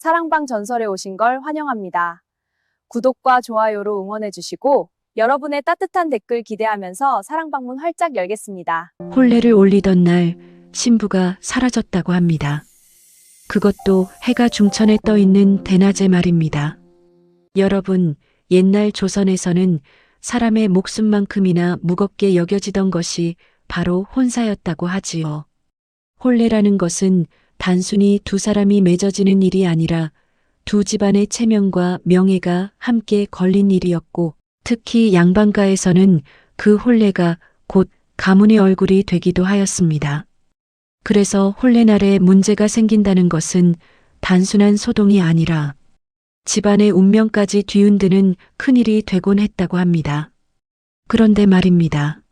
사랑방 전설에 오신 걸 환영합니다. 구독과 좋아요로 응원해주시고 여러분의 따뜻한 댓글 기대하면서 사랑방문 활짝 열겠습니다. 혼례를 올리던 날 신부가 사라졌다고 합니다. 그것도 해가 중천에 떠 있는 대낮에 말입니다. 여러분, 옛날 조선에서는 사람의 목숨만큼이나 무겁게 여겨지던 것이 바로 혼사였다고 하지요. 혼례라는 것은 단순히 두 사람이 맺어지는 일이 아니라 두 집안의 체면과 명예가 함께 걸린 일이었고, 특히 양반가에서는 그 혼례가 곧 가문의 얼굴이 되기도 하였습니다. 그래서 혼례날에 문제가 생긴다는 것은 단순한 소동이 아니라 집안의 운명까지 뒤흔드는 큰일이 되곤 했다고 합니다. 그런데 말입니다.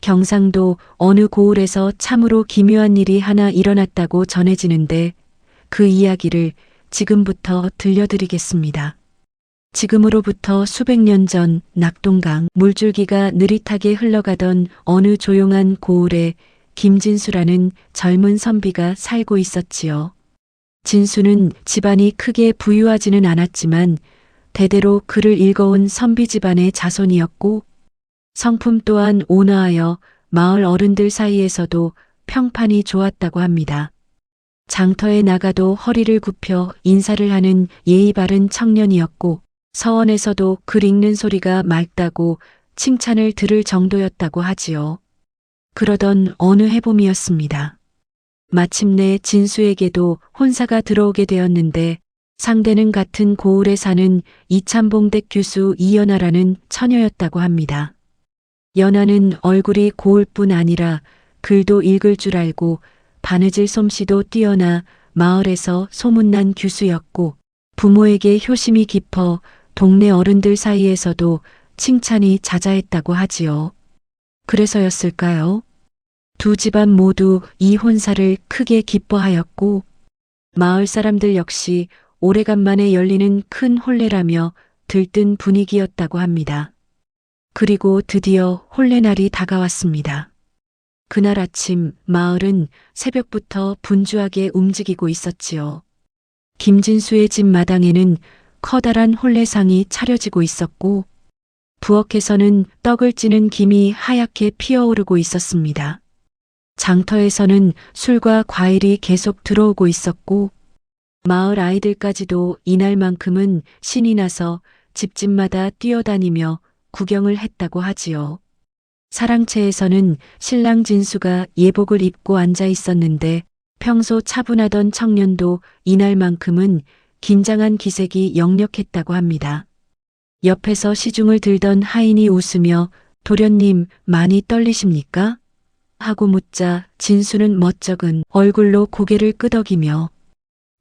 경상도 어느 고을에서 참으로 기묘한 일이 하나 일어났다고 전해지는데 그 이야기를 지금부터 들려드리겠습니다. 지금으로부터 수백 년 전 낙동강 물줄기가 느릿하게 흘러가던 어느 조용한 고을에 김진수라는 젊은 선비가 살고 있었지요. 진수는 집안이 크게 부유하지는 않았지만 대대로 글을 읽어온 선비 집안의 자손이었고 성품 또한 온화하여 마을 어른들 사이에서도 평판이 좋았다고 합니다. 장터에 나가도 허리를 굽혀 인사를 하는 예의 바른 청년이었고 서원에서도 글 읽는 소리가 맑다고 칭찬을 들을 정도였다고 하지요. 그러던 어느 해봄이었습니다. 마침내 진수에게도 혼사가 들어오게 되었는데 상대는 같은 고을에 사는 이참봉댁 규수 이연아라는 처녀였다고 합니다. 연아는 얼굴이 고울 뿐 아니라 글도 읽을 줄 알고 바느질 솜씨도 뛰어나 마을에서 소문난 규수였고 부모에게 효심이 깊어 동네 어른들 사이에서도 칭찬이 자자했다고 하지요. 그래서였을까요? 두 집안 모두 이 혼사를 크게 기뻐하였고 마을 사람들 역시 오래간만에 열리는 큰 혼례라며 들뜬 분위기였다고 합니다. 그리고 드디어 혼례날이 다가왔습니다. 그날 아침 마을은 새벽부터 분주하게 움직이고 있었지요. 김진수의 집 마당에는 커다란 혼례상이 차려지고 있었고 부엌에서는 떡을 찌는 김이 하얗게 피어오르고 있었습니다. 장터에서는 술과 과일이 계속 들어오고 있었고 마을 아이들까지도 이날만큼은 신이 나서 집집마다 뛰어다니며 구경을 했다고 하지요. 사랑채에서는 신랑 진수가 예복을 입고 앉아 있었는데 평소 차분하던 청년도 이날만큼은 긴장한 기색이 역력했다고 합니다. 옆에서 시중을 들던 하인이 웃으며 도련님 많이 떨리십니까? 하고 묻자 진수는 멋쩍은 얼굴로 고개를 끄덕이며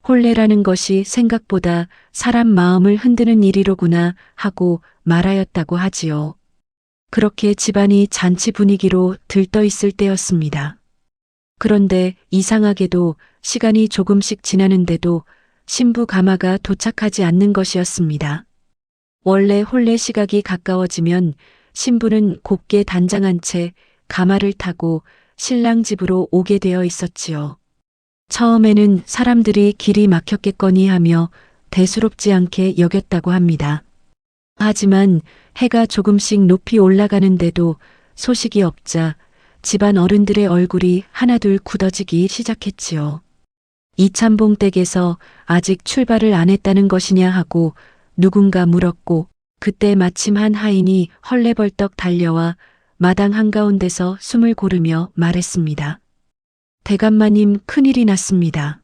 혼례라는 것이 생각보다 사람 마음을 흔드는 일이로구나 하고 말하였다고 하지요. 그렇게 집안이 잔치 분위기로 들떠 있을 때였습니다. 그런데 이상하게도 시간이 조금씩 지나는데도 신부 가마가 도착하지 않는 것이었습니다. 원래 혼례 시각이 가까워지면 신부는 곱게 단장한 채 가마를 타고 신랑 집으로 오게 되어 있었지요. 처음에는 사람들이 길이 막혔겠거니 하며 대수롭지 않게 여겼다고 합니다. 하지만 해가 조금씩 높이 올라가는데도 소식이 없자 집안 어른들의 얼굴이 하나둘 굳어지기 시작했지요. 이참봉 댁에서 아직 출발을 안 했다는 것이냐 하고 누군가 물었고 그때 마침 한 하인이 헐레벌떡 달려와 마당 한가운데서 숨을 고르며 말했습니다. 대감마님 큰일이 났습니다.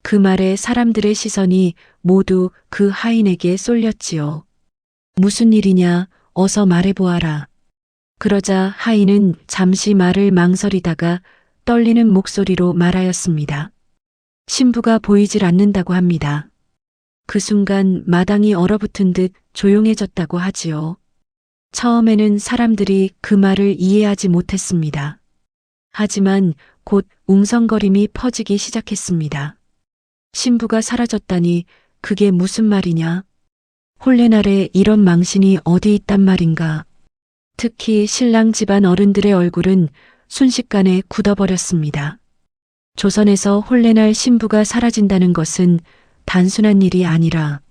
그 말에 사람들의 시선이 모두 그 하인에게 쏠렸지요. 무슨 일이냐 어서 말해보아라. 그러자 하인은 잠시 말을 망설이다가 떨리는 목소리로 말하였습니다. 신부가 보이질 않는다고 합니다. 그 순간 마당이 얼어붙은 듯 조용해졌다고 하지요. 처음에는 사람들이 그 말을 이해하지 못했습니다. 하지만 곧 웅성거림이 퍼지기 시작했습니다. 신부가 사라졌다니 그게 무슨 말이냐? 혼례날에 이런 망신이 어디 있단 말인가? 특히 신랑 집안 어른들의 얼굴은 순식간에 굳어버렸습니다. 조선에서 혼례날 신부가 사라진다는 것은 단순한 일이 아니라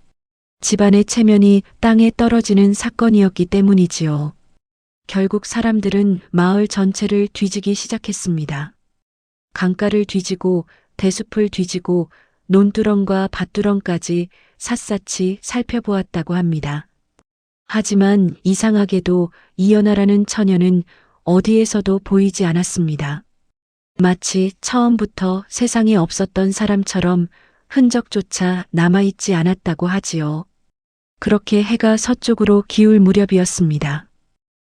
집안의 체면이 땅에 떨어지는 사건이었기 때문이지요. 결국 사람들은 마을 전체를 뒤지기 시작했습니다. 강가를 뒤지고 대숲을 뒤지고 논두렁과 밭두렁까지 샅샅이 살펴보았다고 합니다. 하지만 이상하게도 이연아라는 처녀는 어디에서도 보이지 않았습니다. 마치 처음부터 세상에 없었던 사람처럼 흔적조차 남아있지 않았다고 하지요. 그렇게 해가 서쪽으로 기울 무렵이었습니다.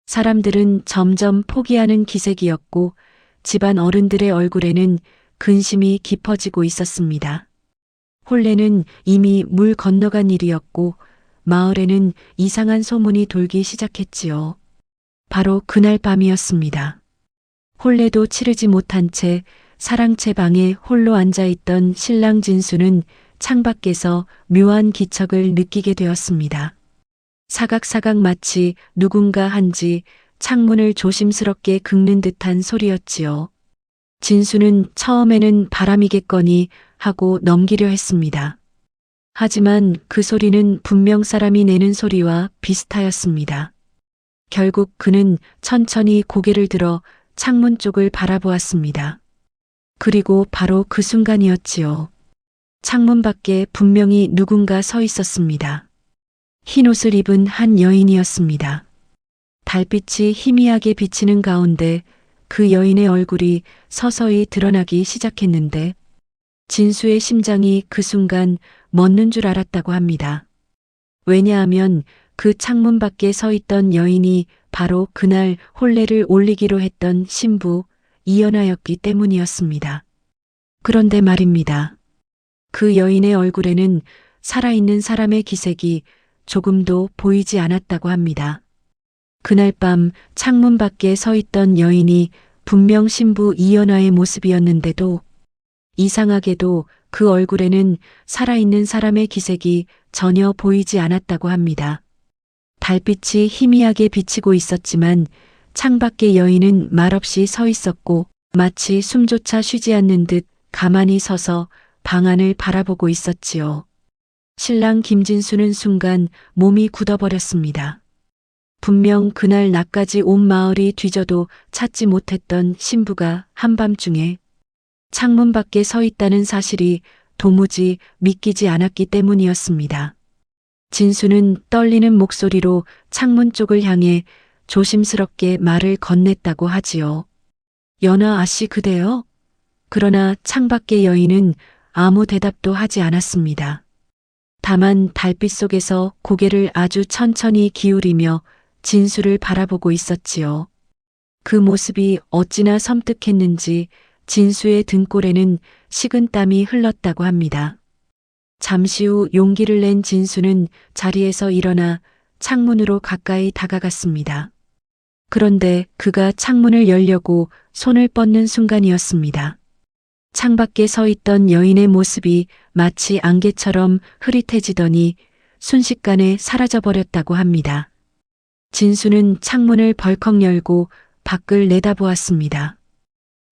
사람들은 점점 포기하는 기색이었고 집안 어른들의 얼굴에는 근심이 깊어지고 있었습니다. 혼례는 이미 물 건너간 일이었고 마을에는 이상한 소문이 돌기 시작했지요. 바로 그날 밤이었습니다. 혼례도 치르지 못한 채 사랑채 방에 홀로 앉아있던 신랑 진수는 창밖에서 묘한 기척을 느끼게 되었습니다. 사각사각 마치 누군가 한지 창문을 조심스럽게 긁는 듯한 소리였지요. 진수는 처음에는 바람이겠거니 하고 넘기려 했습니다. 하지만 그 소리는 분명 사람이 내는 소리와 비슷하였습니다. 결국 그는 천천히 고개를 들어 창문 쪽을 바라보았습니다. 그리고 바로 그 순간이었지요. 창문 밖에 분명히 누군가 서 있었습니다. 흰 옷을 입은 한 여인이었습니다. 달빛이 희미하게 비치는 가운데 그 여인의 얼굴이 서서히 드러나기 시작했는데 진수의 심장이 그 순간 멎는 줄 알았다고 합니다. 왜냐하면 그 창문 밖에 서 있던 여인이 바로 그날 혼례를 올리기로 했던 신부 이연아였기 때문이었습니다. 그런데 말입니다. 그 여인의 얼굴에는 살아있는 사람의 기색이 조금도 보이지 않았다고 합니다. 그날 밤 창문 밖에 서 있던 여인이 분명 신부 이연아의 모습이었는데도 이상하게도 그 얼굴에는 살아있는 사람의 기색이 전혀 보이지 않았다고 합니다. 달빛이 희미하게 비치고 있었지만 창밖의 여인은 말없이 서 있었고 마치 숨조차 쉬지 않는 듯 가만히 서서 방 안을 바라보고 있었지요. 신랑 김진수는 순간 몸이 굳어버렸습니다. 분명 그날 낮까지 온 마을이 뒤져도 찾지 못했던 신부가 한밤중에 창문 밖에 서 있다는 사실이 도무지 믿기지 않았기 때문이었습니다. 진수는 떨리는 목소리로 창문 쪽을 향해 조심스럽게 말을 건넸다고 하지요. 연아 아씨 그대요? 그러나 창밖의 여인은 아무 대답도 하지 않았습니다. 다만 달빛 속에서 고개를 아주 천천히 기울이며 진수를 바라보고 있었지요. 그 모습이 어찌나 섬뜩했는지 진수의 등골에는 식은땀이 흘렀다고 합니다. 잠시 후 용기를 낸 진수는 자리에서 일어나 창문으로 가까이 다가갔습니다. 그런데 그가 창문을 열려고 손을 뻗는 순간이었습니다. 창밖에 서 있던 여인의 모습이 마치 안개처럼 흐릿해지더니 순식간에 사라져버렸다고 합니다. 진수는 창문을 벌컥 열고 밖을 내다보았습니다.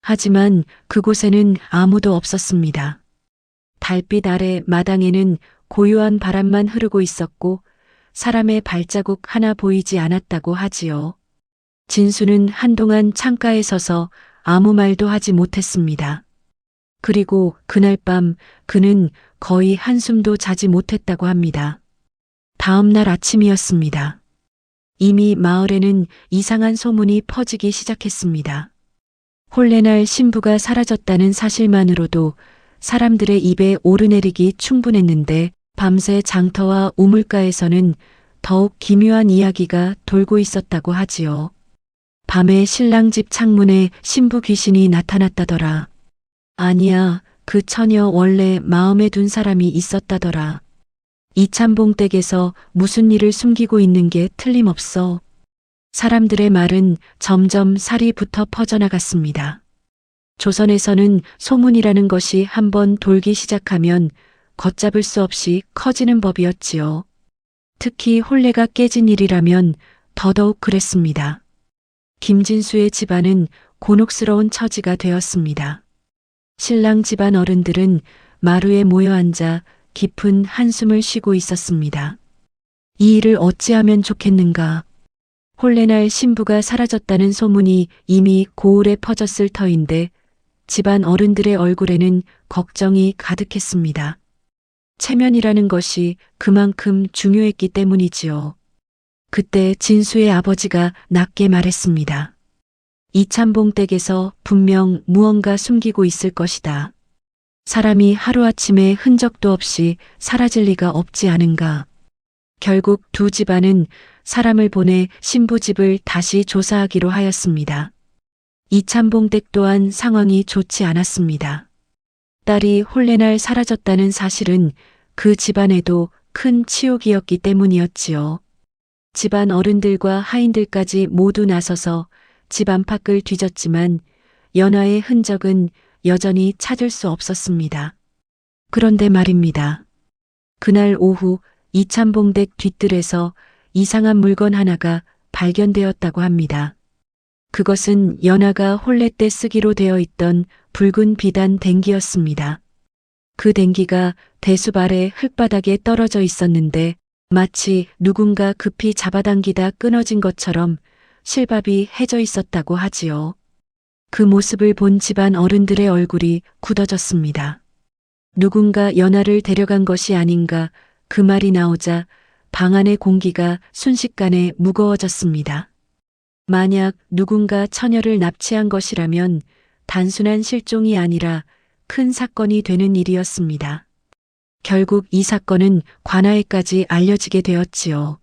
하지만 그곳에는 아무도 없었습니다. 달빛 아래 마당에는 고요한 바람만 흐르고 있었고 사람의 발자국 하나 보이지 않았다고 하지요. 진수는 한동안 창가에 서서 아무 말도 하지 못했습니다. 그리고 그날 밤 그는 거의 한숨도 자지 못했다고 합니다. 다음 날 아침이었습니다. 이미 마을에는 이상한 소문이 퍼지기 시작했습니다. 혼례날 신부가 사라졌다는 사실만으로도 사람들의 입에 오르내리기 충분했는데 밤새 장터와 우물가에서는 더욱 기묘한 이야기가 돌고 있었다고 하지요. 밤에 신랑 집 창문에 신부 귀신이 나타났다더라. 아니야, 그 처녀 원래 마음에 둔 사람이 있었다더라. 이참봉 댁에서 무슨 일을 숨기고 있는 게 틀림없어. 사람들의 말은 점점 살이 붙어 퍼져나갔습니다. 조선에서는 소문이라는 것이 한번 돌기 시작하면 걷잡을 수 없이 커지는 법이었지요. 특히 혼례가 깨진 일이라면 더더욱 그랬습니다. 김진수의 집안은 곤혹스러운 처지가 되었습니다. 신랑 집안 어른들은 마루에 모여 앉아 깊은 한숨을 쉬고 있었습니다. 이 일을 어찌하면 좋겠는가. 홀레날 신부가 사라졌다는 소문이 이미 고을에 퍼졌을 터인데 집안 어른들의 얼굴에는 걱정이 가득했습니다. 체면이라는 것이 그만큼 중요했기 때문이지요. 그때 진수의 아버지가 낮게 말했습니다. 이참봉 댁에서 분명 무언가 숨기고 있을 것이다. 사람이 하루아침에 흔적도 없이 사라질 리가 없지 않은가. 결국 두 집안은 사람을 보내 신부 집을 다시 조사하기로 하였습니다. 이참봉 댁 또한 상황이 좋지 않았습니다. 딸이 홀레날 사라졌다는 사실은 그 집안에도 큰 치욕이었기 때문이었지요. 집안 어른들과 하인들까지 모두 나서서 집 안팎을 뒤졌지만 연화의 흔적은 여전히 찾을 수 없었습니다. 그런데 말입니다. 그날 오후 이참봉댁 뒤뜰에서 이상한 물건 하나가 발견되었다고 합니다. 그것은 연화가 혼례 때 쓰기로 되어 있던 붉은 비단 댕기였습니다. 그 댕기가 대숲 아래 흙바닥에 떨어져 있었는데 마치 누군가 급히 잡아당기다 끊어진 것처럼 실밥이 해져 있었다고 하지요. 그 모습을 본 집안 어른들의 얼굴이 굳어졌습니다. 누군가 연화를 데려간 것이 아닌가 그 말이 나오자 방 안의 공기가 순식간에 무거워졌습니다. 만약 누군가 처녀를 납치한 것이라면 단순한 실종이 아니라 큰 사건이 되는 일이었습니다. 결국 이 사건은 관아에까지 알려지게 되었지요.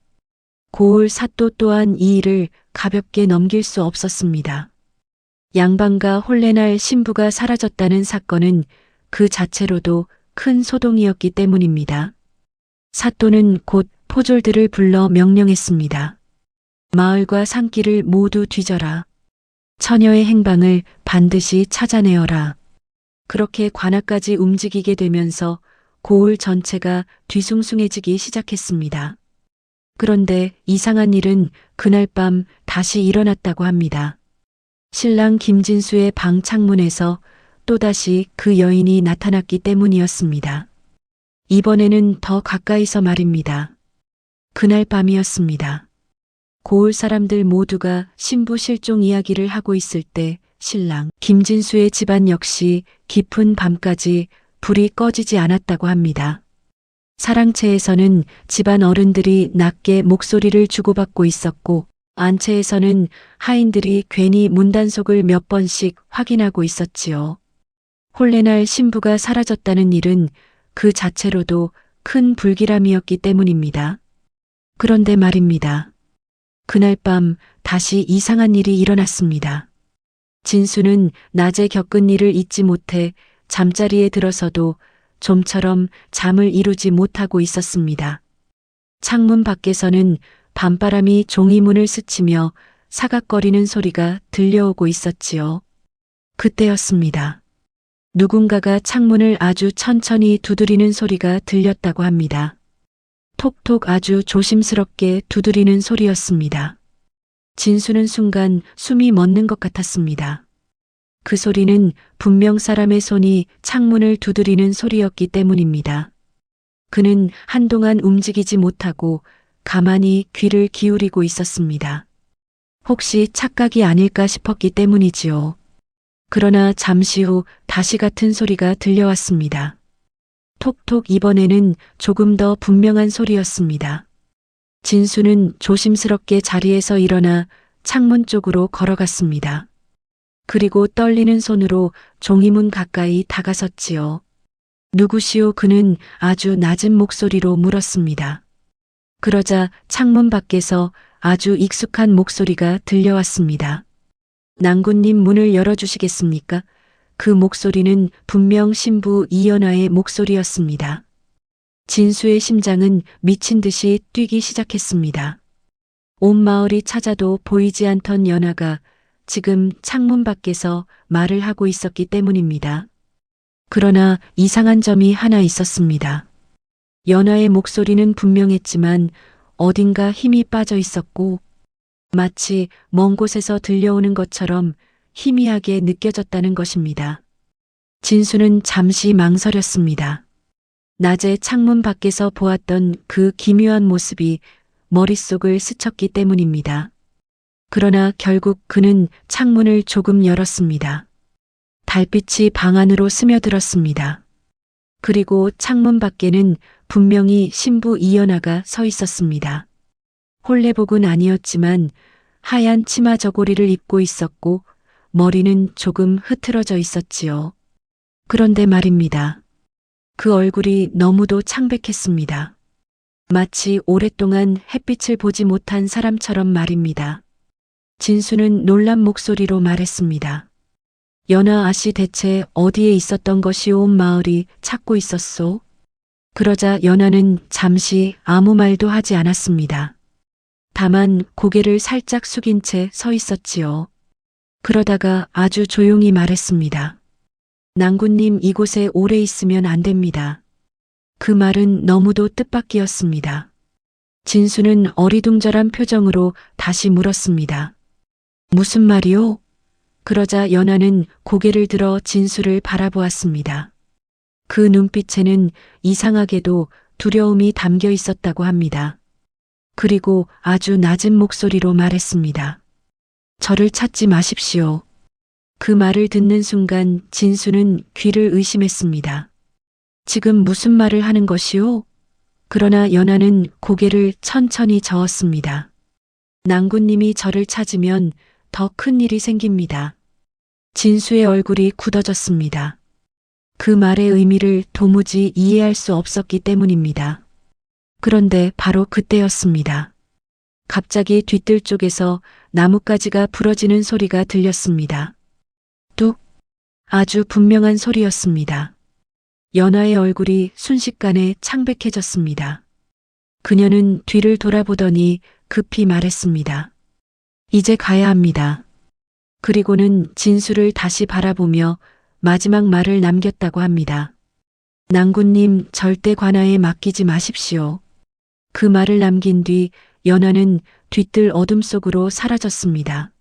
고을 사또 또한 이 일을 가볍게 넘길 수 없었습니다. 양반과 홀레날 신부가 사라졌다는 사건은 그 자체로도 큰 소동이었기 때문입니다. 사또는 곧 포졸들을 불러 명령했습니다. 마을과 산길을 모두 뒤져라. 처녀의 행방을 반드시 찾아내어라. 그렇게 관아까지 움직이게 되면서 고을 전체가 뒤숭숭해지기 시작했습니다. 그런데 이상한 일은 그날 밤 다시 일어났다고 합니다. 신랑 김진수의 방 창문에서 또다시 그 여인이 나타났기 때문이었습니다. 이번에는 더 가까이서 말입니다. 그날 밤이었습니다. 고을 사람들 모두가 신부 실종 이야기를 하고 있을 때 신랑 김진수의 집안 역시 깊은 밤까지 불이 꺼지지 않았다고 합니다. 사랑채에서는 집안 어른들이 낮게 목소리를 주고받고 있었고 안채에서는 하인들이 괜히 문단속을 몇 번씩 확인하고 있었지요. 홀레날 신부가 사라졌다는 일은 그 자체로도 큰 불길함이었기 때문입니다. 그런데 말입니다. 그날 밤 다시 이상한 일이 일어났습니다. 진수는 낮에 겪은 일을 잊지 못해 잠자리에 들어서도 좀처럼 잠을 이루지 못하고 있었습니다. 창문 밖에서는 밤바람이 종이문을 스치며 사각거리는 소리가 들려오고 있었지요. 그때였습니다. 누군가가 창문을 아주 천천히 두드리는 소리가 들렸다고 합니다. 톡톡 아주 조심스럽게 두드리는 소리였습니다. 진수는 순간 숨이 멎는 것 같았습니다. 그 소리는 분명 사람의 손이 창문을 두드리는 소리였기 때문입니다. 그는 한동안 움직이지 못하고 가만히 귀를 기울이고 있었습니다. 혹시 착각이 아닐까 싶었기 때문이지요. 그러나 잠시 후 다시 같은 소리가 들려왔습니다. 톡톡 이번에는 조금 더 분명한 소리였습니다. 진수는 조심스럽게 자리에서 일어나 창문 쪽으로 걸어갔습니다. 그리고 떨리는 손으로 종이문 가까이 다가섰지요. 누구시오? 그는 아주 낮은 목소리로 물었습니다. 그러자 창문 밖에서 아주 익숙한 목소리가 들려왔습니다. 낭군님 문을 열어주시겠습니까? 그 목소리는 분명 신부 이연화의 목소리였습니다. 진수의 심장은 미친 듯이 뛰기 시작했습니다. 온 마을이 찾아도 보이지 않던 연화가 지금 창문 밖에서 말을 하고 있었기 때문입니다. 그러나 이상한 점이 하나 있었습니다. 연화의 목소리는 분명했지만 어딘가 힘이 빠져 있었고 마치 먼 곳에서 들려오는 것처럼 희미하게 느껴졌다는 것입니다. 진수는 잠시 망설였습니다. 낮에 창문 밖에서 보았던 그 기묘한 모습이 머릿속을 스쳤기 때문입니다. 그러나 결국 그는 창문을 조금 열었습니다. 달빛이 방 안으로 스며들었습니다. 그리고 창문 밖에는 분명히 신부 이연아가 서 있었습니다. 홀레복은 아니었지만 하얀 치마 저고리를 입고 있었고 머리는 조금 흐트러져 있었지요. 그런데 말입니다. 그 얼굴이 너무도 창백했습니다. 마치 오랫동안 햇빛을 보지 못한 사람처럼 말입니다. 진수는 놀란 목소리로 말했습니다. 연아 아씨 대체 어디에 있었던 것이 온 마을이 찾고 있었소? 그러자 연아는 잠시 아무 말도 하지 않았습니다. 다만 고개를 살짝 숙인 채 서 있었지요. 그러다가 아주 조용히 말했습니다. 낭군님 이곳에 오래 있으면 안 됩니다. 그 말은 너무도 뜻밖이었습니다. 진수는 어리둥절한 표정으로 다시 물었습니다. 무슨 말이오? 그러자 연아는 고개를 들어 진수를 바라보았습니다. 그 눈빛에는 이상하게도 두려움이 담겨 있었다고 합니다. 그리고 아주 낮은 목소리로 말했습니다. 저를 찾지 마십시오. 그 말을 듣는 순간 진수는 귀를 의심했습니다. 지금 무슨 말을 하는 것이오? 그러나 연아는 고개를 천천히 저었습니다. 낭군님이 저를 찾으면 더 큰 일이 생깁니다. 진수의 얼굴이 굳어졌습니다. 그 말의 의미를 도무지 이해할 수 없었기 때문입니다. 그런데 바로 그때였습니다. 갑자기 뒤뜰 쪽에서 나뭇가지가 부러지는 소리가 들렸습니다. 뚝! 아주 분명한 소리였습니다. 연아의 얼굴이 순식간에 창백해졌습니다. 그녀는 뒤를 돌아보더니 급히 말했습니다. 이제 가야 합니다. 그리고는 진수를 다시 바라보며 마지막 말을 남겼다고 합니다. 낭군님 절대 관아에 맡기지 마십시오. 그 말을 남긴 뒤 연아는 뒤뜰 어둠 속으로 사라졌습니다.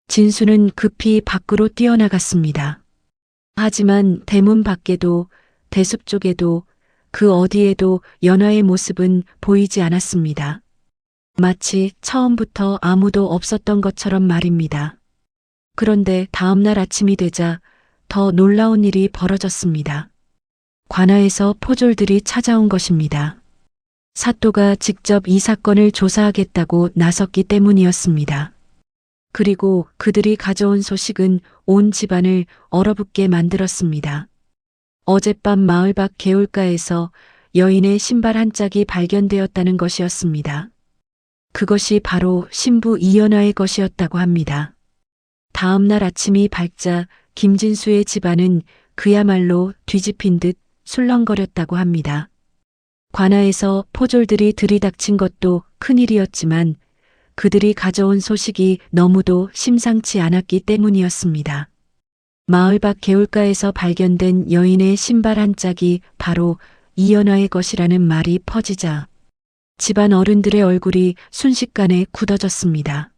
진수는 급히 밖으로 뛰어나갔습니다. 하지만 대문 밖에도 대숲 쪽에도 그 어디에도 연아의 모습은 보이지 않았습니다. 마치 처음부터 아무도 없었던 것처럼 말입니다. 그런데 다음날 아침이 되자 더 놀라운 일이 벌어졌습니다. 관아에서 포졸들이 찾아온 것입니다. 사또가 직접 이 사건을 조사하겠다고 나섰기 때문이었습니다. 그리고 그들이 가져온 소식은 온 집안을 얼어붙게 만들었습니다. 어젯밤 마을 밖 개울가에서 여인의 신발 한 짝이 발견되었다는 것이었습니다. 그것이 바로 신부 이연아의 것이었다고 합니다. 다음 날 아침이 밝자 김진수의 집안은 그야말로 뒤집힌 듯 술렁거렸다고 합니다. 관아에서 포졸들이 들이닥친 것도 큰일이었지만 그들이 가져온 소식이 너무도 심상치 않았기 때문이었습니다. 마을 밖 개울가에서 발견된 여인의 신발 한 짝이 바로 이연아의 것이라는 말이 퍼지자 집안 어른들의 얼굴이 순식간에 굳어졌습니다.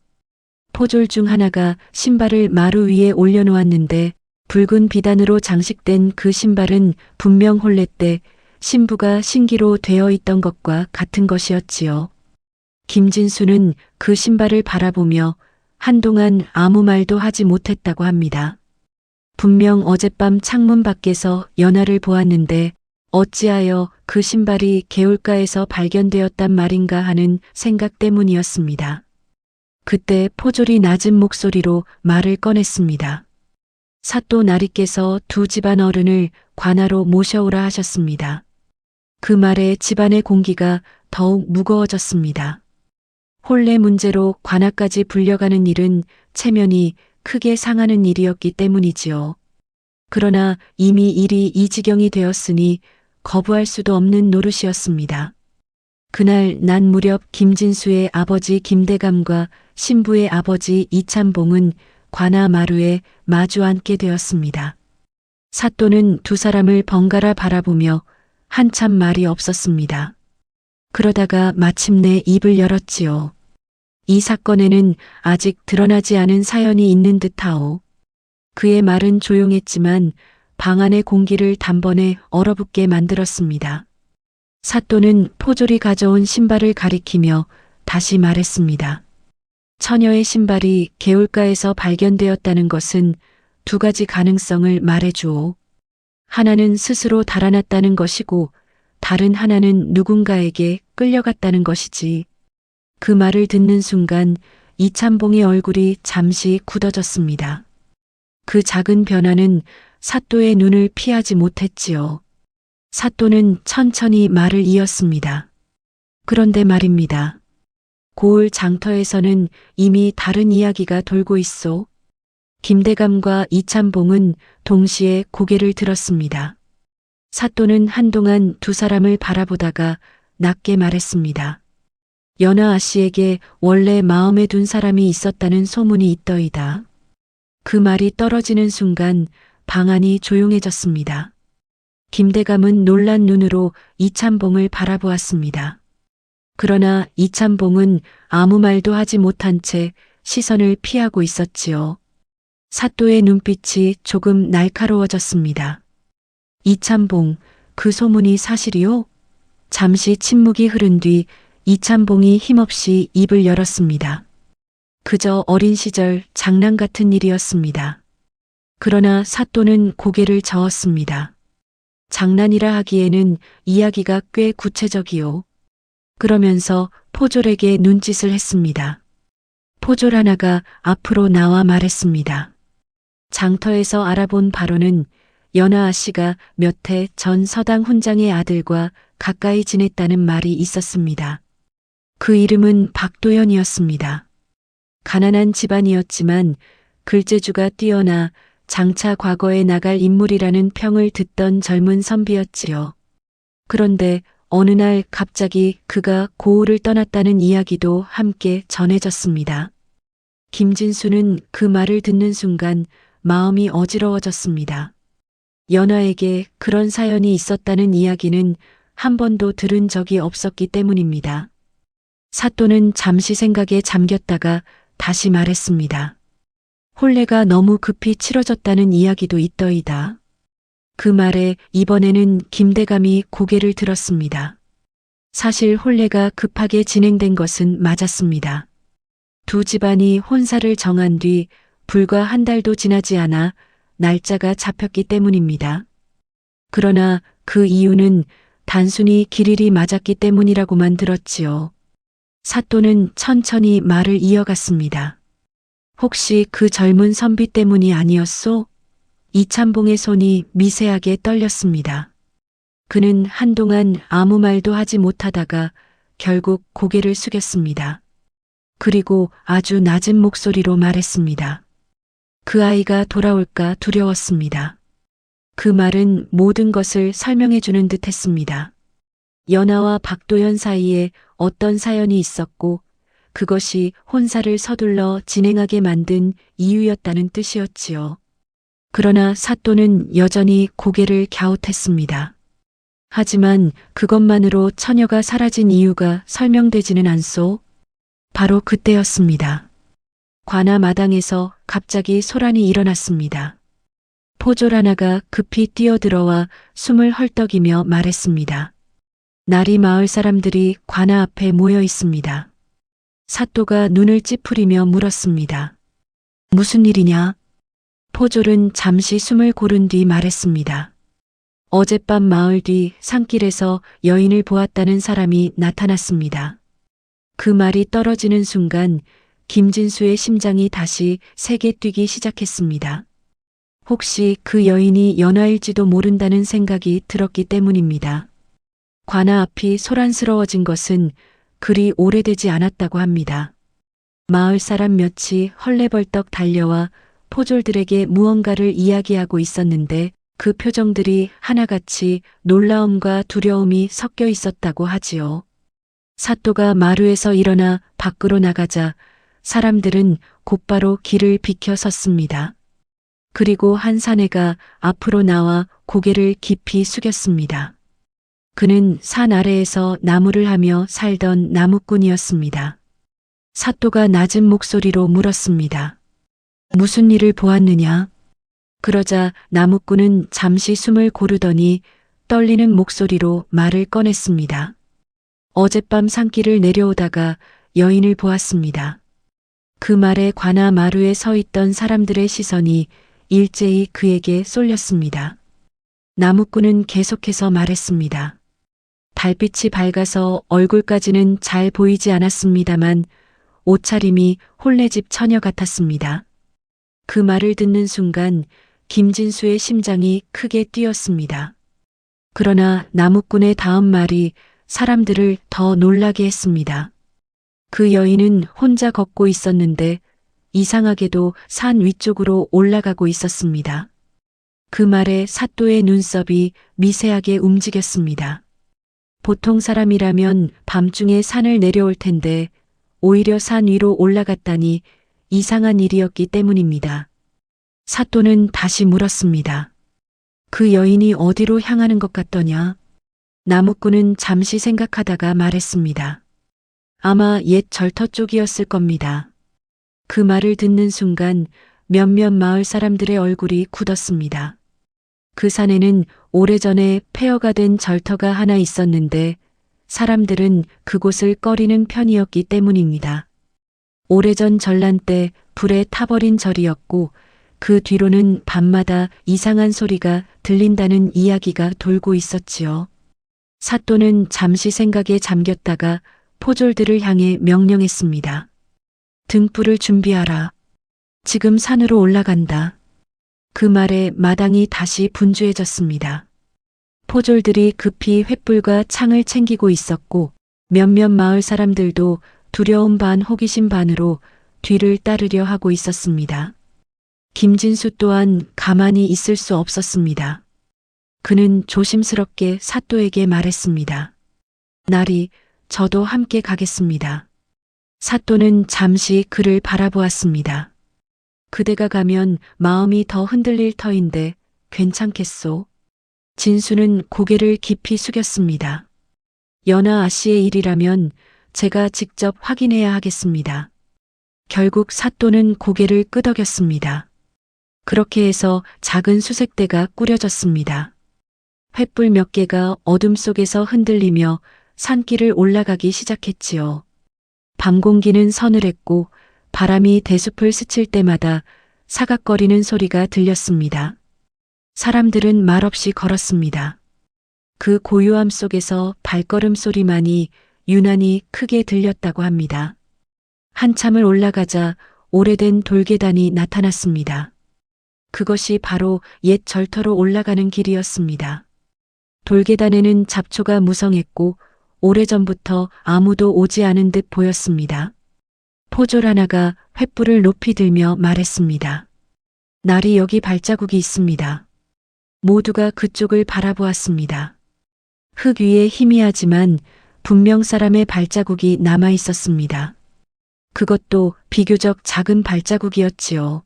포졸 중 하나가 신발을 마루 위에 올려놓았는데 붉은 비단으로 장식된 그 신발은 분명 혼례 때 신부가 신기로 되어 있던 것과 같은 것이었지요. 김진수는 그 신발을 바라보며 한동안 아무 말도 하지 못했다고 합니다. 분명 어젯밤 창문 밖에서 연아를 보았는데 어찌하여 그 신발이 개울가에서 발견되었단 말인가 하는 생각 때문이었습니다. 그때 포졸이 낮은 목소리로 말을 꺼냈습니다. 사또 나리께서 두 집안 어른을 관아로 모셔오라 하셨습니다. 그 말에 집안의 공기가 더욱 무거워졌습니다. 혼례 문제로 관아까지 불려가는 일은 체면이 크게 상하는 일이었기 때문이지요. 그러나 이미 일이 이 지경이 되었으니 거부할 수도 없는 노릇이었습니다. 그날 낮 무렵 김진수의 아버지 김대감과 신부의 아버지 이찬봉은 관아 마루에 마주 앉게 되었습니다. 사또는 두 사람을 번갈아 바라보며 한참 말이 없었습니다. 그러다가 마침내 입을 열었지요. 이 사건에는 아직 드러나지 않은 사연이 있는 듯하오. 그의 말은 조용했지만 방 안의 공기를 단번에 얼어붙게 만들었습니다. 사또는 포졸이 가져온 신발을 가리키며 다시 말했습니다. 처녀의 신발이 개울가에서 발견되었다는 것은 두 가지 가능성을 말해주오. 하나는 스스로 달아났다는 것이고 다른 하나는 누군가에게 끌려갔다는 것이지. 그 말을 듣는 순간 이참봉의 얼굴이 잠시 굳어졌습니다. 그 작은 변화는 사또의 눈을 피하지 못했지요. 사또는 천천히 말을 이었습니다. 그런데 말입니다. 고을 장터에서는 이미 다른 이야기가 돌고 있소. 김대감과 이참봉은 동시에 고개를 들었습니다. 사또는 한동안 두 사람을 바라보다가 낮게 말했습니다. 연하 아씨에게 원래 마음에 둔 사람이 있었다는 소문이 있더이다. 그 말이 떨어지는 순간 방 안이 조용해졌습니다. 김대감은 놀란 눈으로 이참봉을 바라보았습니다. 그러나 이참봉은 아무 말도 하지 못한 채 시선을 피하고 있었지요. 사또의 눈빛이 조금 날카로워졌습니다. 이참봉, 그 소문이 사실이요? 잠시 침묵이 흐른 뒤 이참봉이 힘없이 입을 열었습니다. 그저 어린 시절 장난 같은 일이었습니다. 그러나 사또는 고개를 저었습니다. 장난이라 하기에는 이야기가 꽤 구체적이요. 그러면서 포졸에게 눈짓을 했습니다. 포졸 하나가 앞으로 나와 말했습니다. 장터에서 알아본 바로는 연하 아씨가 몇 해 전 서당 훈장의 아들과 가까이 지냈다는 말이 있었습니다. 그 이름은 박도연이었습니다. 가난한 집안이었지만 글재주가 뛰어나 장차 과거에 나갈 인물이라는 평을 듣던 젊은 선비였지요. 그런데 어느 날 갑자기 그가 고을을 떠났다는 이야기도 함께 전해졌습니다. 김진수는 그 말을 듣는 순간 마음이 어지러워졌습니다. 연하에게 그런 사연이 있었다는 이야기는 한 번도 들은 적이 없었기 때문입니다. 사또는 잠시 생각에 잠겼다가 다시 말했습니다. 혼례가 너무 급히 치러졌다는 이야기도 있더이다. 그 말에 이번에는 김대감이 고개를 들었습니다. 사실 혼례가 급하게 진행된 것은 맞았습니다. 두 집안이 혼사를 정한 뒤 불과 한 달도 지나지 않아 날짜가 잡혔기 때문입니다. 그러나 그 이유는 단순히 길일이 맞았기 때문이라고만 들었지요. 사또는 천천히 말을 이어갔습니다. 혹시 그 젊은 선비 때문이 아니었소? 이참봉의 손이 미세하게 떨렸습니다. 그는 한동안 아무 말도 하지 못하다가 결국 고개를 숙였습니다. 그리고 아주 낮은 목소리로 말했습니다. 그 아이가 돌아올까 두려웠습니다. 그 말은 모든 것을 설명해 주는 듯 했습니다. 연하와 박도연 사이에 어떤 사연이 있었고 그것이 혼사를 서둘러 진행하게 만든 이유였다는 뜻이었지요. 그러나 사또는 여전히 고개를 갸웃했습니다. 하지만 그것만으로 처녀가 사라진 이유가 설명되지는 않소. 바로 그때였습니다. 관아 마당에서 갑자기 소란이 일어났습니다. 포졸 하나가 급히 뛰어들어와 숨을 헐떡이며 말했습니다. 날이 마을 사람들이 관아 앞에 모여 있습니다. 사또가 눈을 찌푸리며 물었습니다. 무슨 일이냐? 포졸은 잠시 숨을 고른 뒤 말했습니다. 어젯밤 마을 뒤 산길에서 여인을 보았다는 사람이 나타났습니다. 그 말이 떨어지는 순간 김진수의 심장이 다시 세게 뛰기 시작했습니다. 혹시 그 여인이 연하일지도 모른다는 생각이 들었기 때문입니다. 관아 앞이 소란스러워진 것은 그리 오래되지 않았다고 합니다. 마을 사람 몇이 헐레벌떡 달려와 포졸들에게 무언가를 이야기하고 있었는데 그 표정들이 하나같이 놀라움과 두려움이 섞여 있었다고 하지요. 사또가 마루에서 일어나 밖으로 나가자 사람들은 곧바로 길을 비켜 섰습니다. 그리고 한 사내가 앞으로 나와 고개를 깊이 숙였습니다. 그는 산 아래에서 나무를 하며 살던 나무꾼이었습니다. 사또가 낮은 목소리로 물었습니다. 무슨 일을 보았느냐? 그러자 나무꾼은 잠시 숨을 고르더니 떨리는 목소리로 말을 꺼냈습니다. 어젯밤 산길을 내려오다가 여인을 보았습니다. 그 말에 관아 마루에 서 있던 사람들의 시선이 일제히 그에게 쏠렸습니다. 나무꾼은 계속해서 말했습니다. 달빛이 밝아서 얼굴까지는 잘 보이지 않았습니다만 옷차림이 혼례집 처녀 같았습니다. 그 말을 듣는 순간 김진수의 심장이 크게 뛰었습니다. 그러나 나무꾼의 다음 말이 사람들을 더 놀라게 했습니다. 그 여인은 혼자 걷고 있었는데 이상하게도 산 위쪽으로 올라가고 있었습니다. 그 말에 사또의 눈썹이 미세하게 움직였습니다. 보통 사람이라면 밤중에 산을 내려올 텐데 오히려 산 위로 올라갔다니 이상한 일이었기 때문입니다. 사또는 다시 물었습니다. 그 여인이 어디로 향하는 것 같더냐? 나무꾼은 잠시 생각하다가 말했습니다. 아마 옛 절터 쪽이었을 겁니다. 그 말을 듣는 순간 몇몇 마을 사람들의 얼굴이 굳었습니다. 그 산에는 오래전에 폐허가 된 절터가 하나 있었는데 사람들은 그곳을 꺼리는 편이었기 때문입니다. 오래전 전란 때 불에 타버린 절이었고 그 뒤로는 밤마다 이상한 소리가 들린다는 이야기가 돌고 있었지요. 사또는 잠시 생각에 잠겼다가 포졸들을 향해 명령했습니다. 등불을 준비하라. 지금 산으로 올라간다. 그 말에 마당이 다시 분주해졌습니다. 포졸들이 급히 횃불과 창을 챙기고 있었고 몇몇 마을 사람들도 두려움 반 호기심 반으로 뒤를 따르려 하고 있었습니다. 김진수 또한 가만히 있을 수 없었습니다. 그는 조심스럽게 사또에게 말했습니다. 나리, 저도 함께 가겠습니다. 사또는 잠시 그를 바라보았습니다. 그대가 가면 마음이 더 흔들릴 터인데 괜찮겠소? 진수는 고개를 깊이 숙였습니다. 연하 아씨의 일이라면 제가 직접 확인해야 하겠습니다. 결국 사또는 고개를 끄덕였습니다. 그렇게 해서 작은 수색대가 꾸려졌습니다. 횃불 몇 개가 어둠 속에서 흔들리며 산길을 올라가기 시작했지요. 밤 공기는 서늘했고 바람이 대숲을 스칠 때마다 사각거리는 소리가 들렸습니다. 사람들은 말없이 걸었습니다. 그 고요함 속에서 발걸음 소리만이 유난히 크게 들렸다고 합니다. 한참을 올라가자 오래된 돌계단이 나타났습니다. 그것이 바로 옛 절터로 올라가는 길이었습니다. 돌계단에는 잡초가 무성했고 오래전부터 아무도 오지 않은 듯 보였습니다. 포졸 하나가 횃불을 높이 들며 말했습니다. 날이 여기 발자국이 있습니다. 모두가 그쪽을 바라보았습니다. 흙 위에 희미하지만 분명 사람의 발자국이 남아 있었습니다. 그것도 비교적 작은 발자국이었지요.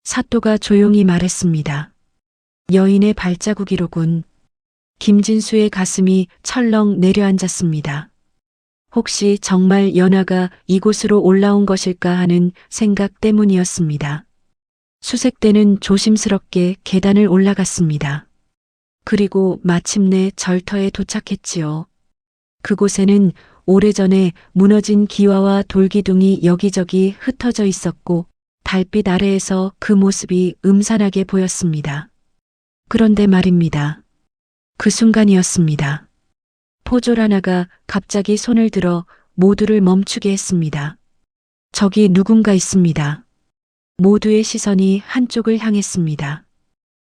사또가 조용히 말했습니다. 여인의 발자국이로군. 김진수의 가슴이 철렁 내려앉았습니다. 혹시 정말 연하가 이곳으로 올라온 것일까 하는 생각 때문이었습니다. 수색대는 조심스럽게 계단을 올라갔습니다. 그리고 마침내 절터에 도착했지요. 그곳에는 오래전에 무너진 기와와 돌기둥이 여기저기 흩어져 있었고 달빛 아래에서 그 모습이 음산하게 보였습니다. 그런데 말입니다. 그 순간이었습니다. 포졸 하나가 갑자기 손을 들어 모두를 멈추게 했습니다. 저기 누군가 있습니다. 모두의 시선이 한쪽을 향했습니다.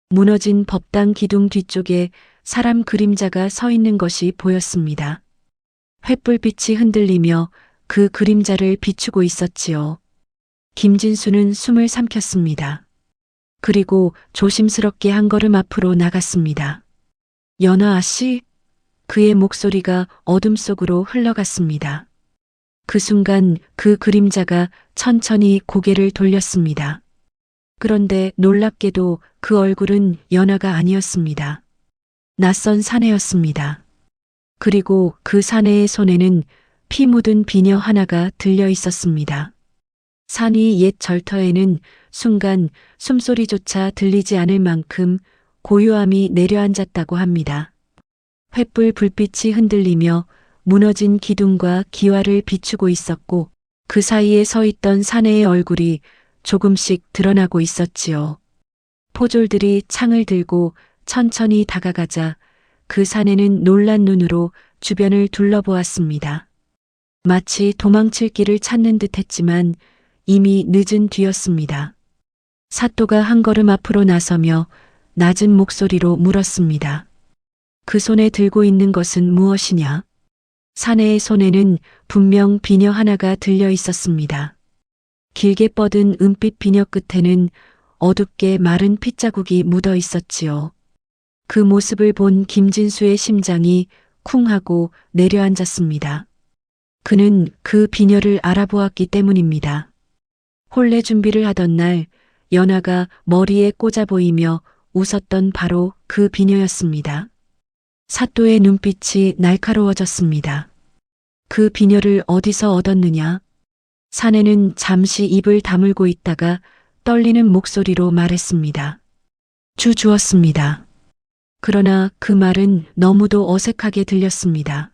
무너진 법당 기둥 뒤쪽에 사람 그림자가 서 있는 것이 보였습니다. 횃불빛이 흔들리며 그 그림자를 비추고 있었지요. 김진수는 숨을 삼켰습니다. 그리고 조심스럽게 한 걸음 앞으로 나갔습니다. 연하 아씨? 그의 목소리가 어둠 속으로 흘러갔습니다. 그 순간 그 그림자가 천천히 고개를 돌렸습니다. 그런데 놀랍게도 그 얼굴은 연하가 아니었습니다. 낯선 사내였습니다. 그리고 그 사내의 손에는 피 묻은 비녀 하나가 들려 있었습니다. 산 위 옛 절터에는 순간 숨소리조차 들리지 않을 만큼 고요함이 내려앉았다고 합니다. 횃불 불빛이 흔들리며 무너진 기둥과 기와를 비추고 있었고 그 사이에 서 있던 사내의 얼굴이 조금씩 드러나고 있었지요. 포졸들이 창을 들고 천천히 다가가자 그 사내는 놀란 눈으로 주변을 둘러보았습니다. 마치 도망칠 길을 찾는 듯 했지만 이미 늦은 뒤였습니다. 사또가 한 걸음 앞으로 나서며 낮은 목소리로 물었습니다. 그 손에 들고 있는 것은 무엇이냐? 사내의 손에는 분명 비녀 하나가 들려 있었습니다. 길게 뻗은 은빛 비녀 끝에는 어둡게 마른 핏자국이 묻어 있었지요. 그 모습을 본 김진수의 심장이 쿵 하고 내려앉았습니다. 그는 그 비녀를 알아보았기 때문입니다. 혼례 준비를 하던 날 연하가 머리에 꽂아 보이며 웃었던 바로 그 비녀였습니다. 사또의 눈빛이 날카로워졌습니다. 그 비녀를 어디서 얻었느냐? 사내는 잠시 입을 다물고 있다가 떨리는 목소리로 말했습니다. 주었습니다. 그러나 그 말은 너무도 어색하게 들렸습니다.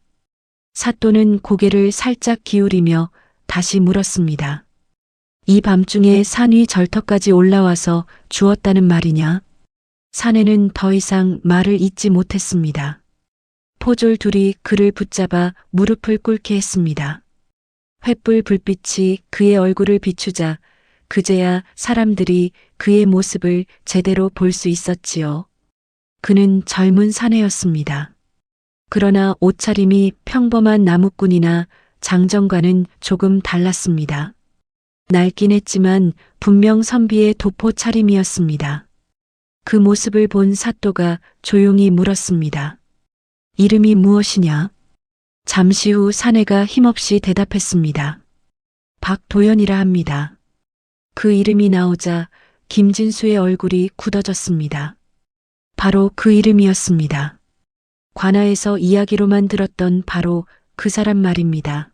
사또는 고개를 살짝 기울이며 다시 물었습니다. 이 밤중에 산 위 절터까지 올라와서 주었다는 말이냐? 사내는 더 이상 말을 잇지 못했습니다. 포졸 둘이 그를 붙잡아 무릎을 꿇게 했습니다. 횃불 불빛이 그의 얼굴을 비추자 그제야 사람들이 그의 모습을 제대로 볼 수 있었지요. 그는 젊은 사내였습니다. 그러나 옷차림이 평범한 나무꾼이나 장정과는 조금 달랐습니다. 낡긴 했지만 분명 선비의 도포 차림이었습니다. 그 모습을 본 사또가 조용히 물었습니다. 이름이 무엇이냐? 잠시 후 사내가 힘없이 대답했습니다. 박도연이라 합니다. 그 이름이 나오자 김진수의 얼굴이 굳어졌습니다. 바로 그 이름이었습니다. 관아에서 이야기로만 들었던 바로 그 사람 말입니다.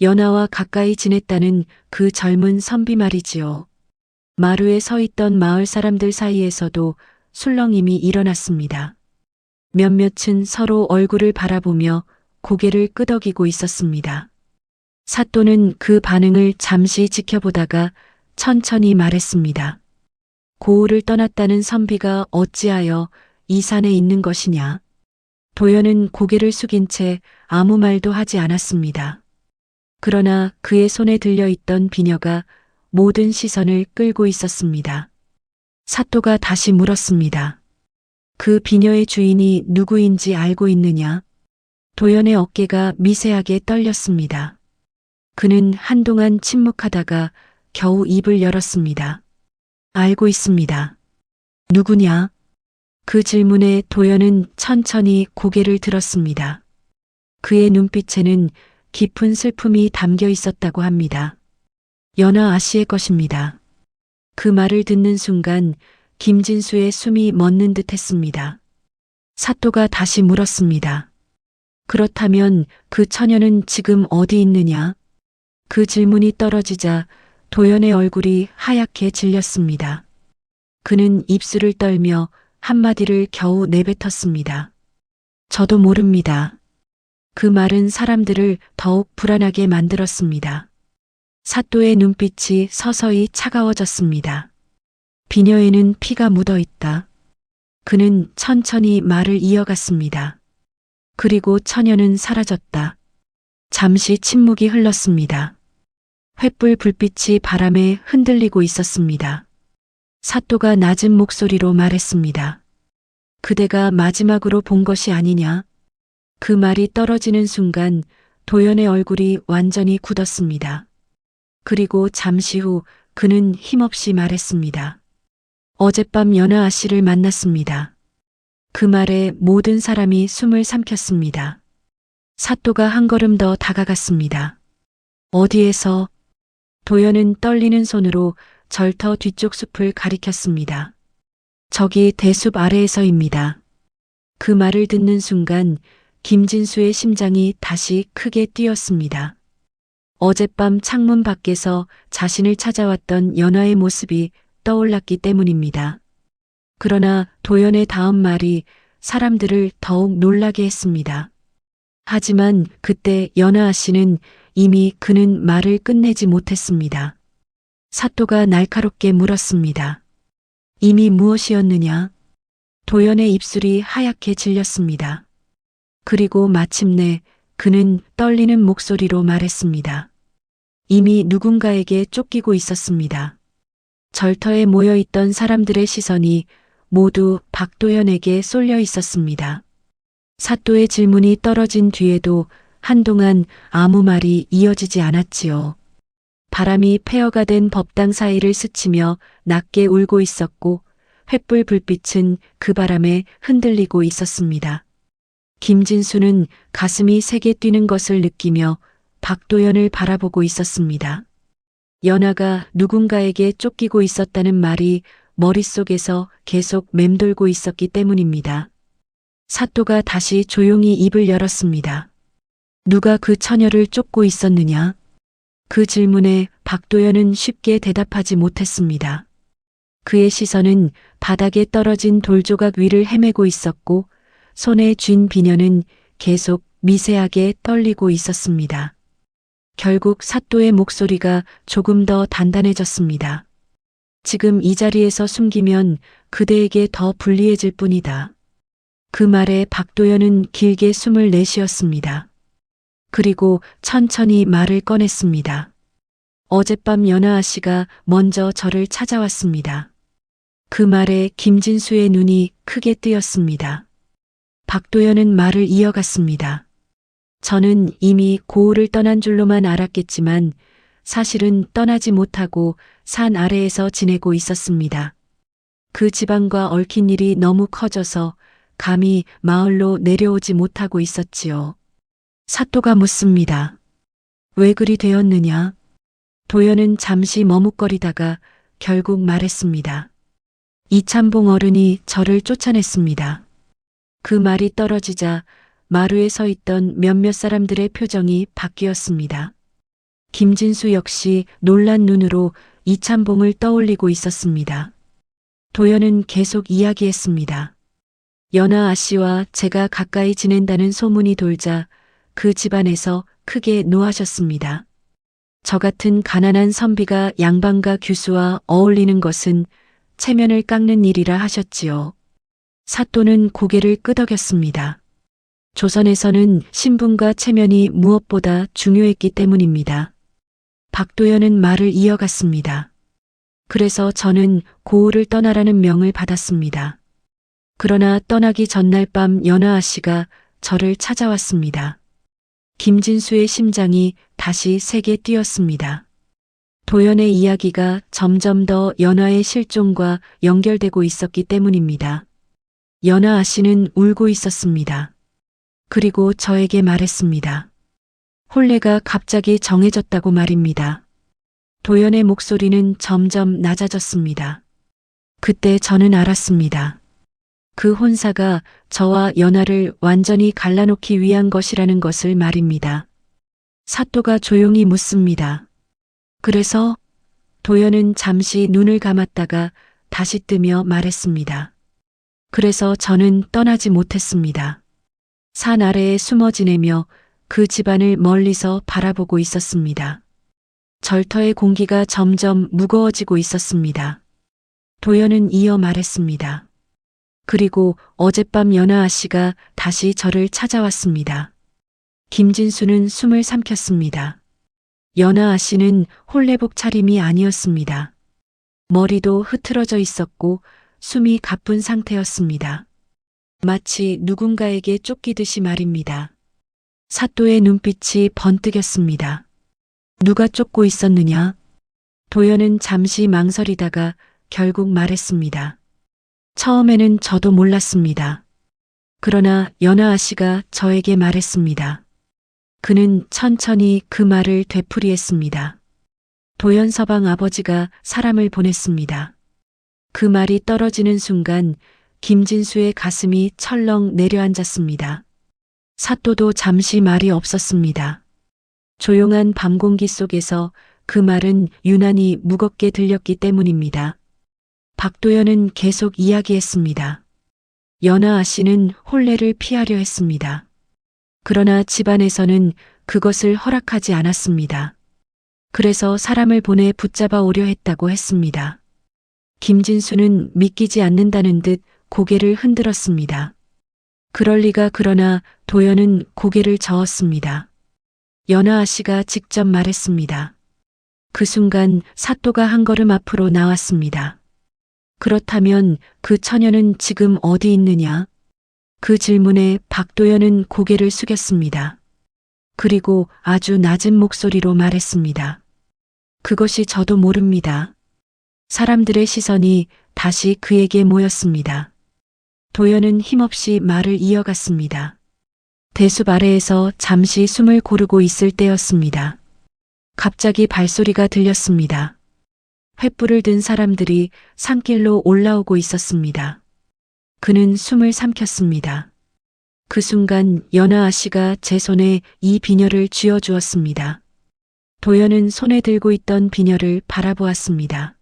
연하와 가까이 지냈다는 그 젊은 선비 말이지요. 마루에 서 있던 마을 사람들 사이에서도 술렁임이 일어났습니다. 몇몇은 서로 얼굴을 바라보며 고개를 끄덕이고 있었습니다. 사또는 그 반응을 잠시 지켜보다가 천천히 말했습니다. 고을을 떠났다는 선비가 어찌하여 이 산에 있는 것이냐? 도연은 고개를 숙인 채 아무 말도 하지 않았습니다. 그러나 그의 손에 들려있던 비녀가 모든 시선을 끌고 있었습니다. 사또가 다시 물었습니다. 그 비녀의 주인이 누구인지 알고 있느냐? 도연의 어깨가 미세하게 떨렸습니다. 그는 한동안 침묵하다가 겨우 입을 열었습니다. 알고 있습니다. 누구냐? 그 질문에 도연은 천천히 고개를 들었습니다. 그의 눈빛에는 깊은 슬픔이 담겨 있었다고 합니다. 연하 아씨의 것입니다. 그 말을 듣는 순간 김진수의 숨이 멎는 듯 했습니다. 사또가 다시 물었습니다. 그렇다면 그 처녀는 지금 어디 있느냐? 그 질문이 떨어지자 도연의 얼굴이 하얗게 질렸습니다. 그는 입술을 떨며 한마디를 겨우 내뱉었습니다. 저도 모릅니다. 그 말은 사람들을 더욱 불안하게 만들었습니다. 사또의 눈빛이 서서히 차가워졌습니다. 비녀에는 피가 묻어 있다. 그는 천천히 말을 이어갔습니다. 그리고 처녀는 사라졌다. 잠시 침묵이 흘렀습니다. 횃불 불빛이 바람에 흔들리고 있었습니다. 사또가 낮은 목소리로 말했습니다. 그대가 마지막으로 본 것이 아니냐? 그 말이 떨어지는 순간 도연의 얼굴이 완전히 굳었습니다. 그리고 잠시 후 그는 힘없이 말했습니다. 어젯밤 연하 아씨를 만났습니다. 그 말에 모든 사람이 숨을 삼켰습니다. 사또가 한 걸음 더 다가갔습니다. 어디에서? 도연은 떨리는 손으로 절터 뒤쪽 숲을 가리켰습니다. 저기 대숲 아래에서입니다. 그 말을 듣는 순간 김진수의 심장이 다시 크게 뛰었습니다. 어젯밤 창문 밖에서 자신을 찾아왔던 연하의 모습이 떠올랐기 때문입니다. 그러나 도연의 다음 말이 사람들을 더욱 놀라게 했습니다. 하지만 그때 연하아 씨는 이미 그는 말을 끝내지 못했습니다. 사또가 날카롭게 물었습니다. 이미 무엇이었느냐? 도연의 입술이 하얗게 질렸습니다. 그리고 마침내 그는 떨리는 목소리로 말했습니다. 이미 누군가에게 쫓기고 있었습니다. 절터에 모여있던 사람들의 시선이 모두 박도연에게 쏠려 있었습니다. 사또의 질문이 떨어진 뒤에도 한동안 아무 말이 이어지지 않았지요. 바람이 폐허가 된 법당 사이를 스치며 낮게 울고 있었고 횃불 불빛은 그 바람에 흔들리고 있었습니다. 김진수는 가슴이 세게 뛰는 것을 느끼며 박도연을 바라보고 있었습니다. 연하가 누군가에게 쫓기고 있었다는 말이 머릿속에서 계속 맴돌고 있었기 때문입니다. 사또가 다시 조용히 입을 열었습니다. 누가 그 처녀를 쫓고 있었느냐? 그 질문에 박도연은 쉽게 대답하지 못했습니다. 그의 시선은 바닥에 떨어진 돌조각 위를 헤매고 있었고 손에 쥔 비녀는 계속 미세하게 떨리고 있었습니다. 결국 사또의 목소리가 조금 더 단단해졌습니다. 지금 이 자리에서 숨기면 그대에게 더 불리해질 뿐이다. 그 말에 박도연은 길게 숨을 내쉬었습니다. 그리고 천천히 말을 꺼냈습니다. 어젯밤 연하아 씨가 먼저 저를 찾아왔습니다. 그 말에 김진수의 눈이 크게 뜨였습니다. 박도연은 말을 이어갔습니다. 저는 이미 고을을 떠난 줄로만 알았겠지만 사실은 떠나지 못하고 산 아래에서 지내고 있었습니다. 그 집안과 얽힌 일이 너무 커져서 감히 마을로 내려오지 못하고 있었지요. 사또가 묻습니다. 왜 그리 되었느냐? 도연은 잠시 머뭇거리다가 결국 말했습니다. 이참봉 어른이 저를 쫓아냈습니다. 그 말이 떨어지자 마루에 서 있던 몇몇 사람들의 표정이 바뀌었습니다. 김진수 역시 놀란 눈으로 이참봉을 떠올리고 있었습니다. 도연은 계속 이야기했습니다. 연하아 씨와 제가 가까이 지낸다는 소문이 돌자 그 집안에서 크게 노하셨습니다. 저 같은 가난한 선비가 양반가 규수와 어울리는 것은 체면을 깎는 일이라 하셨지요. 사또는 고개를 끄덕였습니다. 조선에서는 신분과 체면이 무엇보다 중요했기 때문입니다. 박도연은 말을 이어갔습니다. 그래서 저는 고을을 떠나라는 명을 받았습니다. 그러나 떠나기 전날 밤 연하아 씨가 저를 찾아왔습니다. 김진수의 심장이 다시 세게 뛰었습니다. 도연의 이야기가 점점 더 연하의 실종과 연결되고 있었기 때문입니다. 연하아 씨는 울고 있었습니다. 그리고 저에게 말했습니다. 혼례가 갑자기 정해졌다고 말입니다. 도연의 목소리는 점점 낮아졌습니다. 그때 저는 알았습니다. 그 혼사가 저와 연하를 완전히 갈라놓기 위한 것이라는 것을 말입니다. 사또가 조용히 묻습니다. 그래서 도연은 잠시 눈을 감았다가 다시 뜨며 말했습니다. 그래서 저는 떠나지 못했습니다. 산 아래에 숨어 지내며 그 집안을 멀리서 바라보고 있었습니다. 절터의 공기가 점점 무거워지고 있었습니다. 도연은 이어 말했습니다. 그리고 어젯밤 연하아 씨가 다시 저를 찾아왔습니다. 김진수는 숨을 삼켰습니다. 연하아 씨는 홀레복 차림이 아니었습니다. 머리도 흐트러져 있었고 숨이 가쁜 상태였습니다. 마치 누군가에게 쫓기듯이 말입니다. 사또의 눈빛이 번뜩였습니다. 누가 쫓고 있었느냐? 도연은 잠시 망설이다가 결국 말했습니다. 처음에는 저도 몰랐습니다. 그러나 연하아 씨가 저에게 말했습니다. 그는 천천히 그 말을 되풀이했습니다. 도연 서방 아버지가 사람을 보냈습니다. 그 말이 떨어지는 순간 김진수의 가슴이 철렁 내려앉았습니다. 사또도 잠시 말이 없었습니다. 조용한 밤 공기 속에서 그 말은 유난히 무겁게 들렸기 때문입니다. 박도연은 계속 이야기했습니다. 연하아 씨는 혼례를 피하려 했습니다. 그러나 집안에서는 그것을 허락하지 않았습니다. 그래서 사람을 보내 붙잡아 오려 했다고 했습니다. 김진수는 믿기지 않는다는 듯 고개를 흔들었습니다. 그럴 리가. 그러나 도연은 고개를 저었습니다. 연하아 씨가 직접 말했습니다. 그 순간 사또가 한 걸음 앞으로 나왔습니다. 그렇다면 그 처녀는 지금 어디 있느냐? 그 질문에 박도연은 고개를 숙였습니다. 그리고 아주 낮은 목소리로 말했습니다. 그것이 저도 모릅니다. 사람들의 시선이 다시 그에게 모였습니다. 도연은 힘없이 말을 이어갔습니다. 대숲 아래에서 잠시 숨을 고르고 있을 때였습니다. 갑자기 발소리가 들렸습니다. 횃불을 든 사람들이 산길로 올라오고 있었습니다. 그는 숨을 삼켰습니다. 그 순간 연하아 씨가 제 손에 이 비녀를 쥐어주었습니다. 도연은 손에 들고 있던 비녀를 바라보았습니다.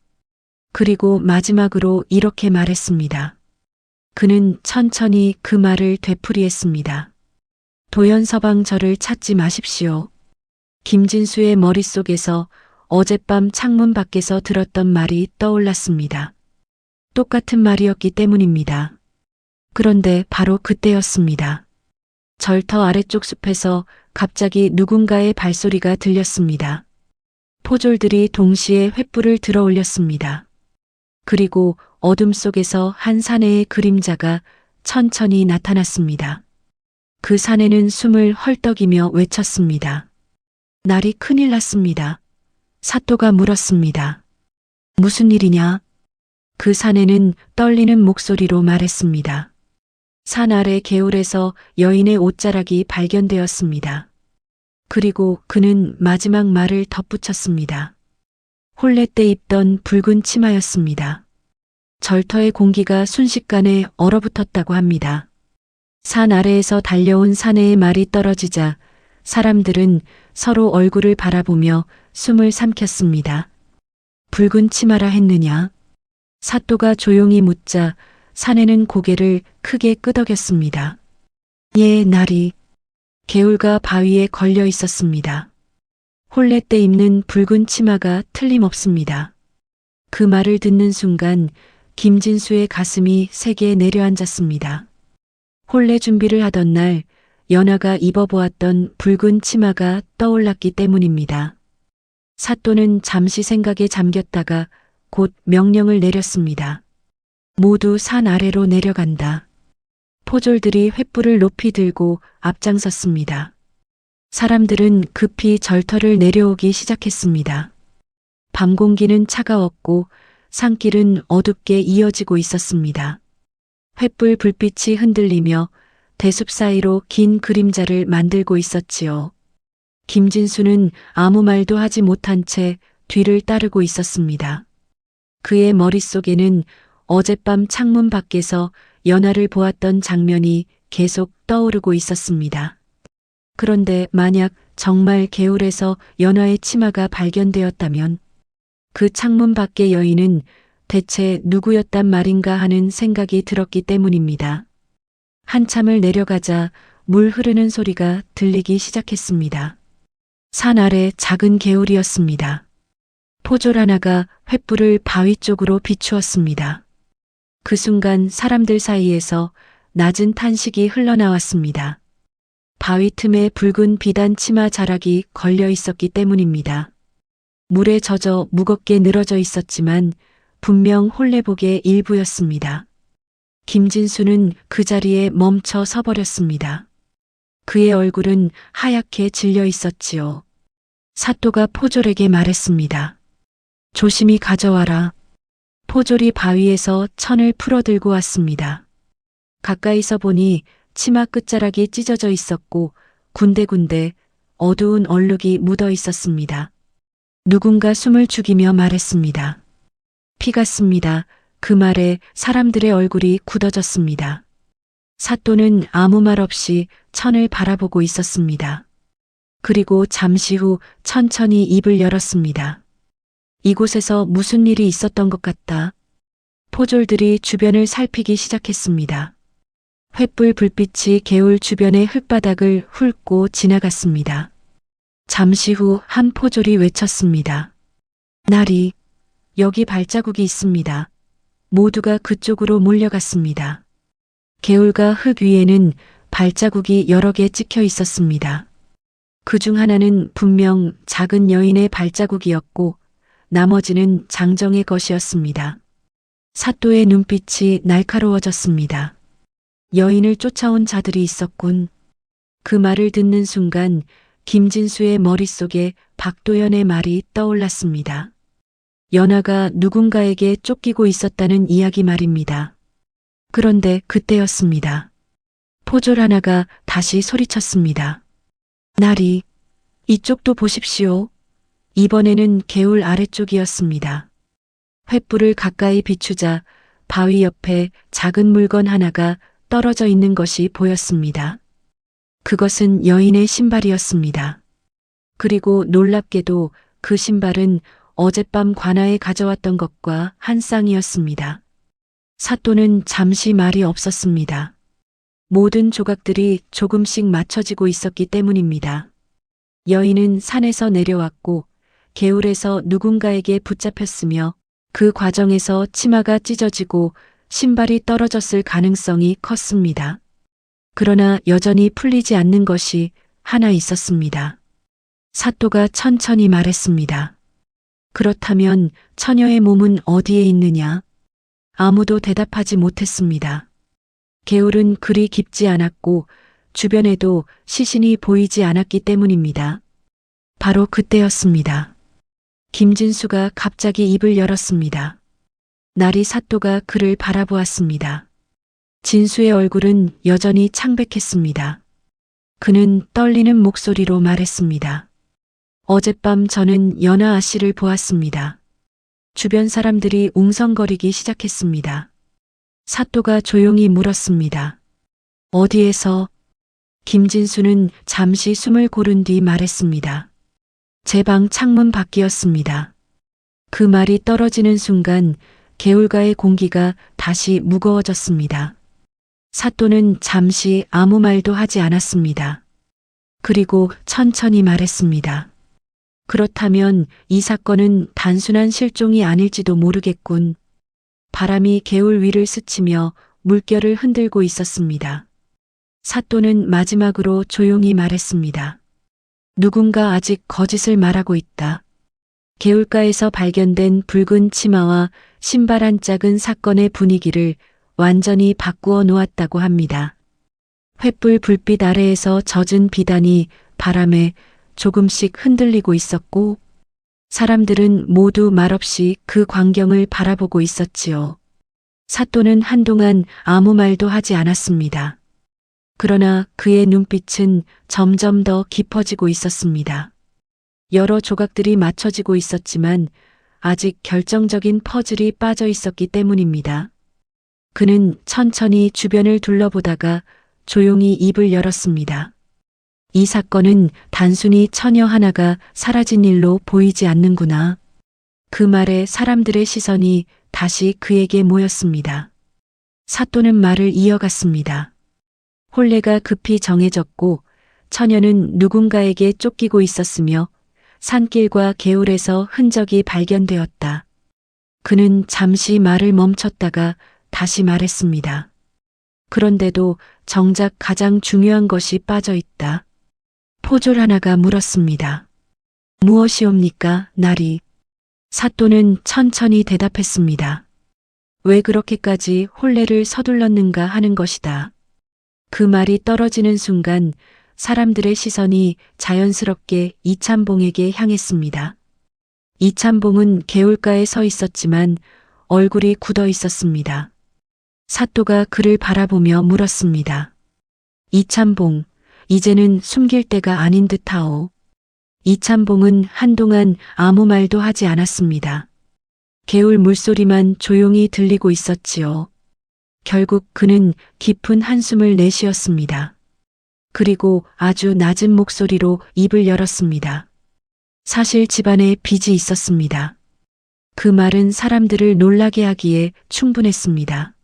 그리고 마지막으로 이렇게 말했습니다. 그는 천천히 그 말을 되풀이했습니다. 도연 서방 저를 찾지 마십시오. 김진수의 머릿속에서 어젯밤 창문 밖에서 들었던 말이 떠올랐습니다. 똑같은 말이었기 때문입니다. 그런데 바로 그때였습니다. 절터 아래쪽 숲에서 갑자기 누군가의 발소리가 들렸습니다. 포졸들이 동시에 횃불을 들어 올렸습니다. 그리고 어둠 속에서 한 사내의 그림자가 천천히 나타났습니다. 그 사내는 숨을 헐떡이며 외쳤습니다. 날이 큰일 났습니다. 사또가 물었습니다. 무슨 일이냐? 그 사내는 떨리는 목소리로 말했습니다. 산 아래 개울에서 여인의 옷자락이 발견되었습니다. 그리고 그는 마지막 말을 덧붙였습니다. 혼례 때 입던 붉은 치마였습니다. 절터의 공기가 순식간에 얼어붙었다고 합니다. 산 아래에서 달려온 사내의 말이 떨어지자 사람들은 서로 얼굴을 바라보며 숨을 삼켰습니다. 붉은 치마라 했느냐? 사또가 조용히 묻자 사내는 고개를 크게 끄덕였습니다. 예, 날이 개울가 바위에 걸려 있었습니다. 혼례 때 입는 붉은 치마가 틀림없습니다. 그 말을 듣는 순간 김진수의 가슴이 세게 내려앉았습니다. 혼례 준비를 하던 날 연하가 입어보았던 붉은 치마가 떠올랐기 때문입니다. 사또는 잠시 생각에 잠겼다가 곧 명령을 내렸습니다. 모두 산 아래로 내려간다. 포졸들이 횃불을 높이 들고 앞장섰습니다. 사람들은 급히 절터를 내려오기 시작했습니다. 밤 공기는 차가웠고 산길은 어둡게 이어지고 있었습니다. 횃불 불빛이 흔들리며 대숲 사이로 긴 그림자를 만들고 있었지요. 김진수는 아무 말도 하지 못한 채 뒤를 따르고 있었습니다. 그의 머릿속에는 어젯밤 창문 밖에서 연하를 보았던 장면이 계속 떠오르고 있었습니다. 그런데 만약 정말 개울에서 연하의 치마가 발견되었다면 그 창문 밖의 여인은 대체 누구였단 말인가 하는 생각이 들었기 때문입니다. 한참을 내려가자 물 흐르는 소리가 들리기 시작했습니다. 산 아래 작은 개울이었습니다. 포졸 하나가 횃불을 바위 쪽으로 비추었습니다. 그 순간 사람들 사이에서 낮은 탄식이 흘러나왔습니다. 바위 틈에 붉은 비단 치마 자락이 걸려 있었기 때문입니다. 물에 젖어 무겁게 늘어져 있었지만 분명 혼례복의 일부였습니다. 김진수는 그 자리에 멈춰 서버렸습니다. 그의 얼굴은 하얗게 질려 있었지요. 사또가 포졸에게 말했습니다. 조심히 가져와라. 포졸이 바위에서 천을 풀어들고 왔습니다. 가까이서 보니 치마 끝자락이 찢어져 있었고 군데군데 어두운 얼룩이 묻어 있었습니다. 누군가 숨을 죽이며 말했습니다. 피 같습니다. 그 말에 사람들의 얼굴이 굳어졌습니다. 사또는 아무 말 없이 천을 바라보고 있었습니다. 그리고 잠시 후 천천히 입을 열었습니다. 이곳에서 무슨 일이 있었던 것 같다. 포졸들이 주변을 살피기 시작했습니다. 횃불 불빛이 개울 주변의 흙바닥을 훑고 지나갔습니다. 잠시 후 한 포졸이 외쳤습니다. 나리, 여기 발자국이 있습니다. 모두가 그쪽으로 몰려갔습니다. 개울과 흙 위에는 발자국이 여러 개 찍혀 있었습니다. 그중 하나는 분명 작은 여인의 발자국이었고 나머지는 장정의 것이었습니다. 사또의 눈빛이 날카로워졌습니다. 여인을 쫓아온 자들이 있었군. 그 말을 듣는 순간 김진수의 머릿속에 박도연의 말이 떠올랐습니다. 연하가 누군가에게 쫓기고 있었다는 이야기 말입니다. 그런데 그때였습니다. 포졸 하나가 다시 소리쳤습니다. 나리, 이쪽도 보십시오. 이번에는 개울 아래쪽이었습니다. 횃불을 가까이 비추자 바위 옆에 작은 물건 하나가 떨어져 있는 것이 보였습니다. 그것은 여인의 신발이었습니다. 그리고 놀랍게도 그 신발은 어젯밤 관아에 가져왔던 것과 한 쌍이었습니다. 사또는 잠시 말이 없었습니다. 모든 조각들이 조금씩 맞춰지고 있었기 때문입니다. 여인은 산에서 내려왔고 개울에서 누군가에게 붙잡혔으며 그 과정에서 치마가 찢어지고 신발이 떨어졌을 가능성이 컸습니다. 그러나 여전히 풀리지 않는 것이 하나 있었습니다. 사또가 천천히 말했습니다. 그렇다면 처녀의 몸은 어디에 있느냐? 아무도 대답하지 못했습니다. 개울은 그리 깊지 않았고 주변에도 시신이 보이지 않았기 때문입니다. 바로 그때였습니다. 김진수가 갑자기 입을 열었습니다. 나리 사또가 그를 바라보았습니다. 진수의 얼굴은 여전히 창백했습니다. 그는 떨리는 목소리로 말했습니다. 어젯밤 저는 연하 아씨를 보았습니다. 주변 사람들이 웅성거리기 시작했습니다. 사또가 조용히 물었습니다. 어디에서? 김진수는 잠시 숨을 고른 뒤 말했습니다. 제 방 창문 밖이었습니다. 그 말이 떨어지는 순간 개울가의 공기가 다시 무거워졌습니다. 사또는 잠시 아무 말도 하지 않았습니다. 그리고 천천히 말했습니다. 그렇다면 이 사건은 단순한 실종이 아닐지도 모르겠군. 바람이 개울 위를 스치며 물결을 흔들고 있었습니다. 사또는 마지막으로 조용히 말했습니다. 누군가 아직 거짓을 말하고 있다. 개울가에서 발견된 붉은 치마와 신발 한 짝은 사건의 분위기를 완전히 바꾸어 놓았다고 합니다. 횃불 불빛 아래에서 젖은 비단이 바람에 조금씩 흔들리고 있었고 사람들은 모두 말없이 그 광경을 바라보고 있었지요. 사또는 한동안 아무 말도 하지 않았습니다. 그러나 그의 눈빛은 점점 더 깊어지고 있었습니다. 여러 조각들이 맞춰지고 있었지만 아직 결정적인 퍼즐이 빠져 있었기 때문입니다. 그는 천천히 주변을 둘러보다가 조용히 입을 열었습니다. 이 사건은 단순히 처녀 하나가 사라진 일로 보이지 않는구나. 그 말에 사람들의 시선이 다시 그에게 모였습니다. 사또는 말을 이어갔습니다. 혼례가 급히 정해졌고 처녀는 누군가에게 쫓기고 있었으며 산길과 개울에서 흔적이 발견되었다. 그는 잠시 말을 멈췄다가 다시 말했습니다. 그런데도 정작 가장 중요한 것이 빠져 있다. 포졸 하나가 물었습니다. 무엇이옵니까, 나리? 사또는 천천히 대답했습니다. 왜 그렇게까지 혼례를 서둘렀는가 하는 것이다. 그 말이 떨어지는 순간 사람들의 시선이 자연스럽게 이참봉에게 향했습니다. 이참봉은 개울가에 서 있었지만 얼굴이 굳어 있었습니다. 사또가 그를 바라보며 물었습니다. 이참봉, 이제는 숨길 때가 아닌 듯하오. 이참봉은 한동안 아무 말도 하지 않았습니다. 개울 물소리만 조용히 들리고 있었지요. 결국 그는 깊은 한숨을 내쉬었습니다. 그리고 아주 낮은 목소리로 입을 열었습니다. 사실 집안에 빚이 있었습니다. 그 말은 사람들을 놀라게 하기에 충분했습니다.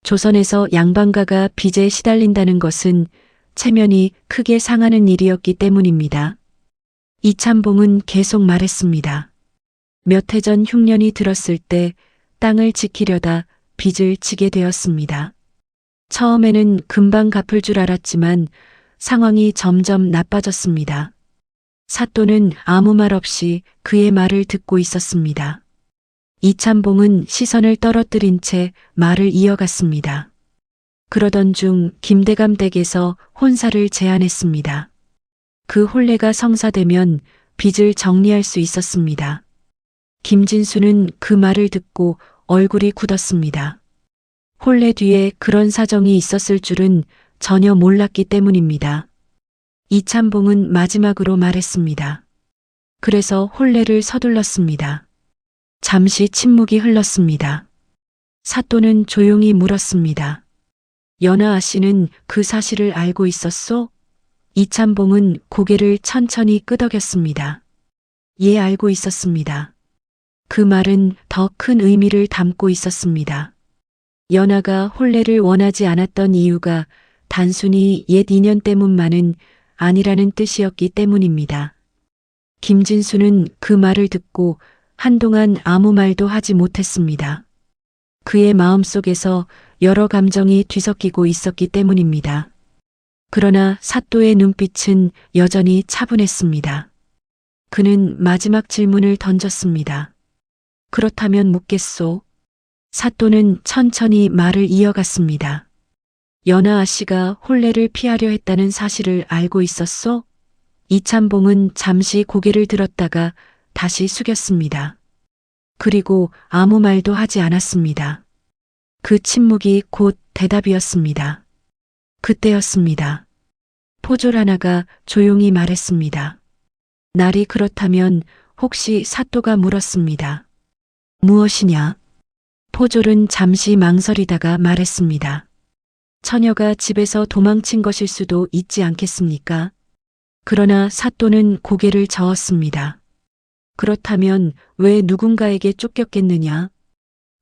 조선에서 양반가가 빚에 시달린다는 것은 체면이 크게 상하는 일이었기 때문입니다. 이참봉은 계속 말했습니다. 몇 해 전 흉년이 들었을 때 땅을 지키려다 빚을 지게 되었습니다. 처음에는 금방 갚을 줄 알았지만 상황이 점점 나빠졌습니다. 사또는 아무 말 없이 그의 말을 듣고 있었습니다. 이참봉은 시선을 떨어뜨린 채 말을 이어갔습니다. 그러던 중 김대감 댁에서 혼사를 제안했습니다. 그 혼례가 성사되면 빚을 정리할 수 있었습니다. 김진수는 그 말을 듣고 얼굴이 굳었습니다. 혼례 뒤에 그런 사정이 있었을 줄은 전혀 몰랐기 때문입니다. 이참봉은 마지막으로 말했습니다. 그래서 혼례를 서둘렀습니다. 잠시 침묵이 흘렀습니다. 사또는 조용히 물었습니다. 연하아 씨는 그 사실을 알고 있었소? 이참봉은 고개를 천천히 끄덕였습니다. 예, 알고 있었습니다. 그 말은 더 큰 의미를 담고 있었습니다. 연하가 혼례를 원하지 않았던 이유가 단순히 옛 인연 때문만은 아니라는 뜻이었기 때문입니다. 김진수는 그 말을 듣고 한동안 아무 말도 하지 못했습니다. 그의 마음속에서 여러 감정이 뒤섞이고 있었기 때문입니다. 그러나 사또의 눈빛은 여전히 차분했습니다. 그는 마지막 질문을 던졌습니다. 그렇다면 묻겠소? 사또는 천천히 말을 이어갔습니다. 연하아 씨가 혼례를 피하려 했다는 사실을 알고 있었소? 이참봉은 잠시 고개를 들었다가 다시 숙였습니다. 그리고 아무 말도 하지 않았습니다. 그 침묵이 곧 대답이었습니다. 그때였습니다. 포졸 하나가 조용히 말했습니다. 날이 그렇다면 혹시 사또가 물었습니다. 무엇이냐? 포졸은 잠시 망설이다가 말했습니다. 처녀가 집에서 도망친 것일 수도 있지 않겠습니까? 그러나 사또는 고개를 저었습니다. 그렇다면 왜 누군가에게 쫓겼겠느냐?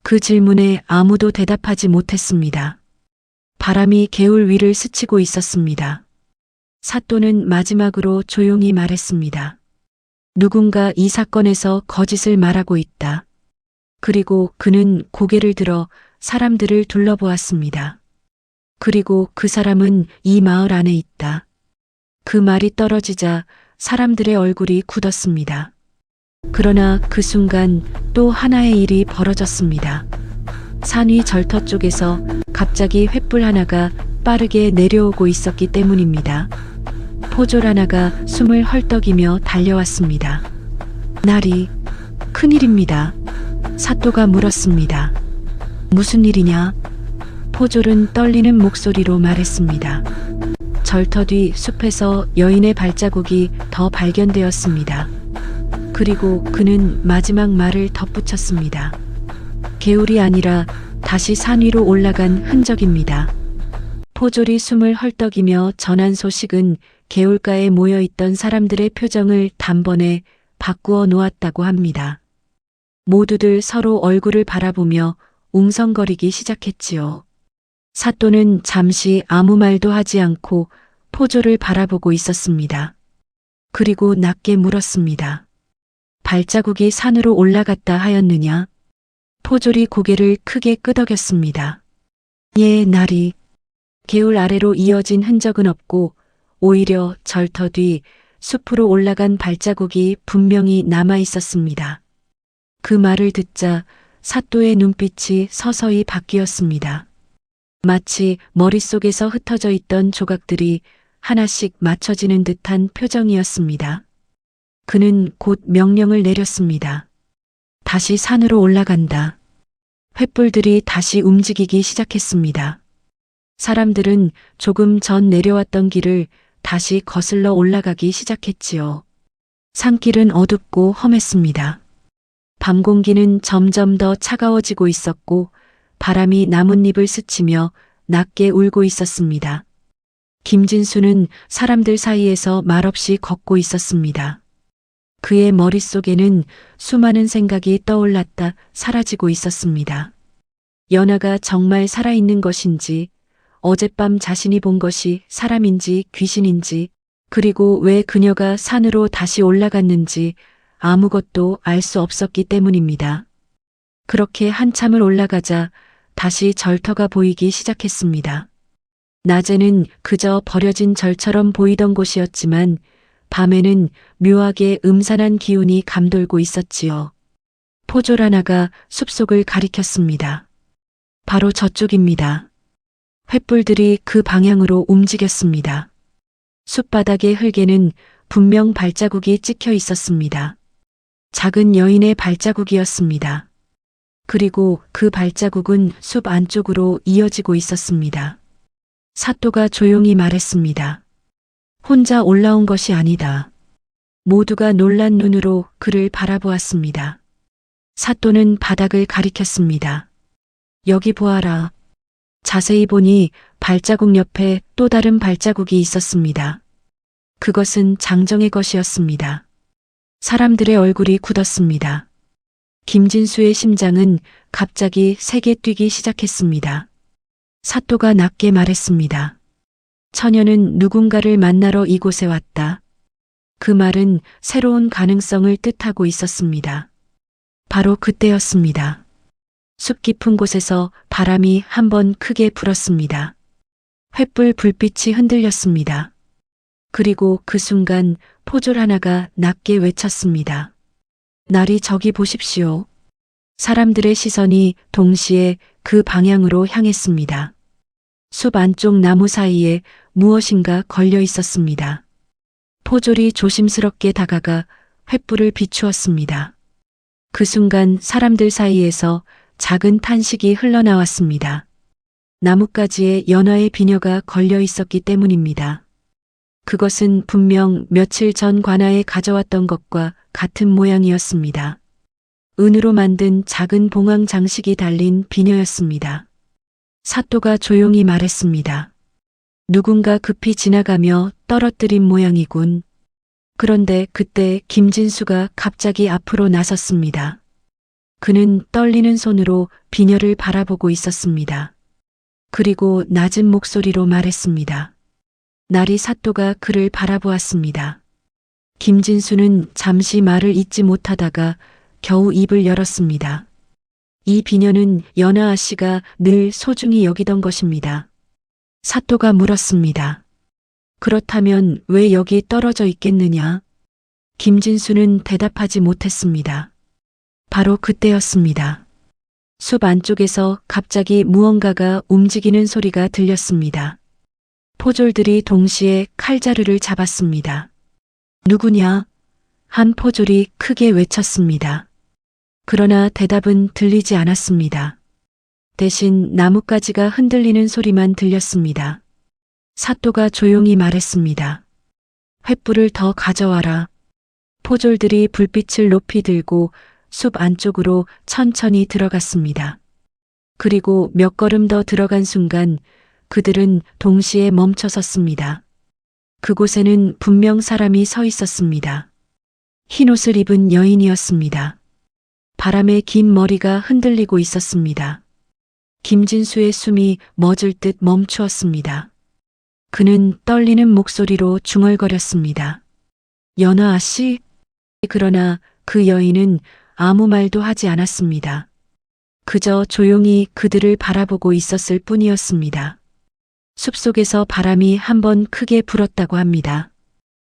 그 질문에 아무도 대답하지 못했습니다. 바람이 개울 위를 스치고 있었습니다. 사또는 마지막으로 조용히 말했습니다. 누군가 이 사건에서 거짓을 말하고 있다. 그리고 그는 고개를 들어 사람들을 둘러보았습니다. 그리고 그 사람은 이 마을 안에 있다. 그 말이 떨어지자 사람들의 얼굴이 굳었습니다. 그러나 그 순간 또 하나의 일이 벌어졌습니다. 산 위 절터 쪽에서 갑자기 횃불 하나가 빠르게 내려오고 있었기 때문입니다. 포졸 하나가 숨을 헐떡이며 달려왔습니다. 날이 큰일입니다. 사또가 물었습니다. 무슨 일이냐? 포졸은 떨리는 목소리로 말했습니다. 절터 뒤 숲에서 여인의 발자국이 더 발견되었습니다. 그리고 그는 마지막 말을 덧붙였습니다. 개울이 아니라 다시 산 위로 올라간 흔적입니다. 포졸이 숨을 헐떡이며 전한 소식은 개울가에 모여있던 사람들의 표정을 단번에 바꾸어 놓았다고 합니다. 모두들 서로 얼굴을 바라보며 웅성거리기 시작했지요. 사또는 잠시 아무 말도 하지 않고 포졸을 바라보고 있었습니다. 그리고 낮게 물었습니다. 발자국이 산으로 올라갔다 하였느냐? 포졸이 고개를 크게 끄덕였습니다. 예, 날이. 개울 아래로 이어진 흔적은 없고 오히려 절터 뒤 숲으로 올라간 발자국이 분명히 남아 있었습니다. 그 말을 듣자 사또의 눈빛이 서서히 바뀌었습니다. 마치 머릿속에서 흩어져 있던 조각들이 하나씩 맞춰지는 듯한 표정이었습니다. 그는 곧 명령을 내렸습니다. 다시 산으로 올라간다. 횃불들이 다시 움직이기 시작했습니다. 사람들은 조금 전 내려왔던 길을 다시 거슬러 올라가기 시작했지요. 산길은 어둡고 험했습니다. 밤 공기는 점점 더 차가워지고 있었고 바람이 나뭇잎을 스치며 낮게 울고 있었습니다. 김진수는 사람들 사이에서 말없이 걷고 있었습니다. 그의 머릿속에는 수많은 생각이 떠올랐다 사라지고 있었습니다. 연아가 정말 살아있는 것인지, 어젯밤 자신이 본 것이 사람인지 귀신인지, 그리고 왜 그녀가 산으로 다시 올라갔는지 아무것도 알 수 없었기 때문입니다. 그렇게 한참을 올라가자 다시 절터가 보이기 시작했습니다. 낮에는 그저 버려진 절처럼 보이던 곳이었지만 밤에는 묘하게 음산한 기운이 감돌고 있었지요. 포졸 하나가 숲속을 가리켰습니다. 바로 저쪽입니다. 횃불들이 그 방향으로 움직였습니다. 숲바닥의 흙에는 분명 발자국이 찍혀 있었습니다. 작은 여인의 발자국이었습니다. 그리고 그 발자국은 숲 안쪽으로 이어지고 있었습니다. 사또가 조용히 말했습니다. 혼자 올라온 것이 아니다. 모두가 놀란 눈으로 그를 바라보았습니다. 사또는 바닥을 가리켰습니다. 여기 보아라. 자세히 보니 발자국 옆에 또 다른 발자국이 있었습니다. 그것은 장정의 것이었습니다. 사람들의 얼굴이 굳었습니다. 김진수의 심장은 갑자기 세게 뛰기 시작했습니다. 사또가 낮게 말했습니다. 처녀는 누군가를 만나러 이곳에 왔다. 그 말은 새로운 가능성을 뜻하고 있었습니다. 바로 그때였습니다. 숲 깊은 곳에서 바람이 한번 크게 불었습니다. 횃불 불빛이 흔들렸습니다. 그리고 그 순간 포졸 하나가 낮게 외쳤습니다. 날이 저기 보십시오. 사람들의 시선이 동시에 그 방향으로 향했습니다. 숲 안쪽 나무 사이에 무엇인가 걸려 있었습니다. 포졸이 조심스럽게 다가가 횃불을 비추었습니다. 그 순간 사람들 사이에서 작은 탄식이 흘러나왔습니다. 나뭇가지에 연화의 비녀가 걸려 있었기 때문입니다. 그것은 분명 며칠 전 관아에 가져왔던 것과 같은 모양이었습니다. 은으로 만든 작은 봉황 장식이 달린 비녀였습니다. 사또가 조용히 말했습니다. 누군가 급히 지나가며 떨어뜨린 모양이군. 그런데 그때 김진수가 갑자기 앞으로 나섰습니다. 그는 떨리는 손으로 비녀를 바라보고 있었습니다. 그리고 낮은 목소리로 말했습니다. 나리 사또가 그를 바라보았습니다. 김진수는 잠시 말을 잇지 못하다가 겨우 입을 열었습니다. 이 비녀는 연아 씨가 늘 소중히 여기던 것입니다. 사또가 물었습니다. 그렇다면 왜 여기 떨어져 있겠느냐? 김진수는 대답하지 못했습니다. 바로 그때였습니다. 숲 안쪽에서 갑자기 무언가가 움직이는 소리가 들렸습니다. 포졸들이 동시에 칼자루를 잡았습니다. 누구냐? 한 포졸이 크게 외쳤습니다. 그러나 대답은 들리지 않았습니다. 대신 나뭇가지가 흔들리는 소리만 들렸습니다. 사또가 조용히 말했습니다. 횃불을 더 가져와라. 포졸들이 불빛을 높이 들고 숲 안쪽으로 천천히 들어갔습니다. 그리고 몇 걸음 더 들어간 순간 그들은 동시에 멈춰 섰습니다. 그곳에는 분명 사람이 서 있었습니다. 흰 옷을 입은 여인이었습니다. 바람에 긴 머리가 흔들리고 있었습니다. 김진수의 숨이 멎을 듯 멈추었습니다. 그는 떨리는 목소리로 중얼거렸습니다. 연아 씨? 그러나 그 여인은 아무 말도 하지 않았습니다. 그저 조용히 그들을 바라보고 있었을 뿐이었습니다. 숲속에서 바람이 한번 크게 불었다고 합니다.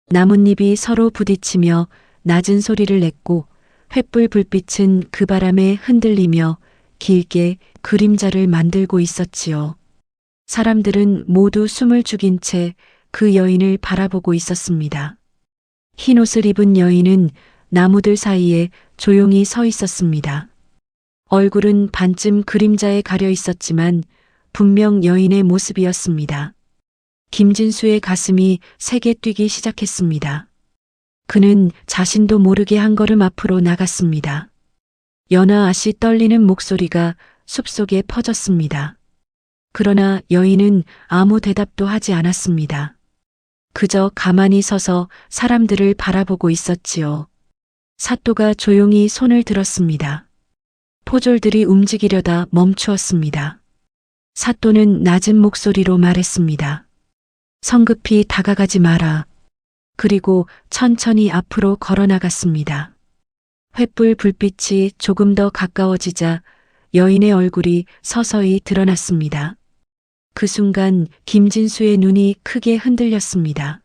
나뭇잎이 서로 부딪히며 낮은 소리를 냈고 횃불 불빛은 그 바람에 흔들리며 길게 그림자를 만들고 있었지요. 사람들은 모두 숨을 죽인 채 그 여인을 바라보고 있었습니다. 흰 옷을 입은 여인은 나무들 사이에 조용히 서 있었습니다. 얼굴은 반쯤 그림자에 가려 있었지만 분명 여인의 모습이었습니다. 김진수의 가슴이 세게 뛰기 시작했습니다. 그는 자신도 모르게 한 걸음 앞으로 나갔습니다. 연아 아씨 떨리는 목소리가 숲속에 퍼졌습니다. 그러나 여인은 아무 대답도 하지 않았습니다. 그저 가만히 서서 사람들을 바라보고 있었지요. 사또가 조용히 손을 들었습니다. 포졸들이 움직이려다 멈추었습니다. 사또는 낮은 목소리로 말했습니다. 성급히 다가가지 마라. 그리고 천천히 앞으로 걸어나갔습니다. 횃불 불빛이 조금 더 가까워지자 여인의 얼굴이 서서히 드러났습니다. 그 순간 김진수의 눈이 크게 흔들렸습니다.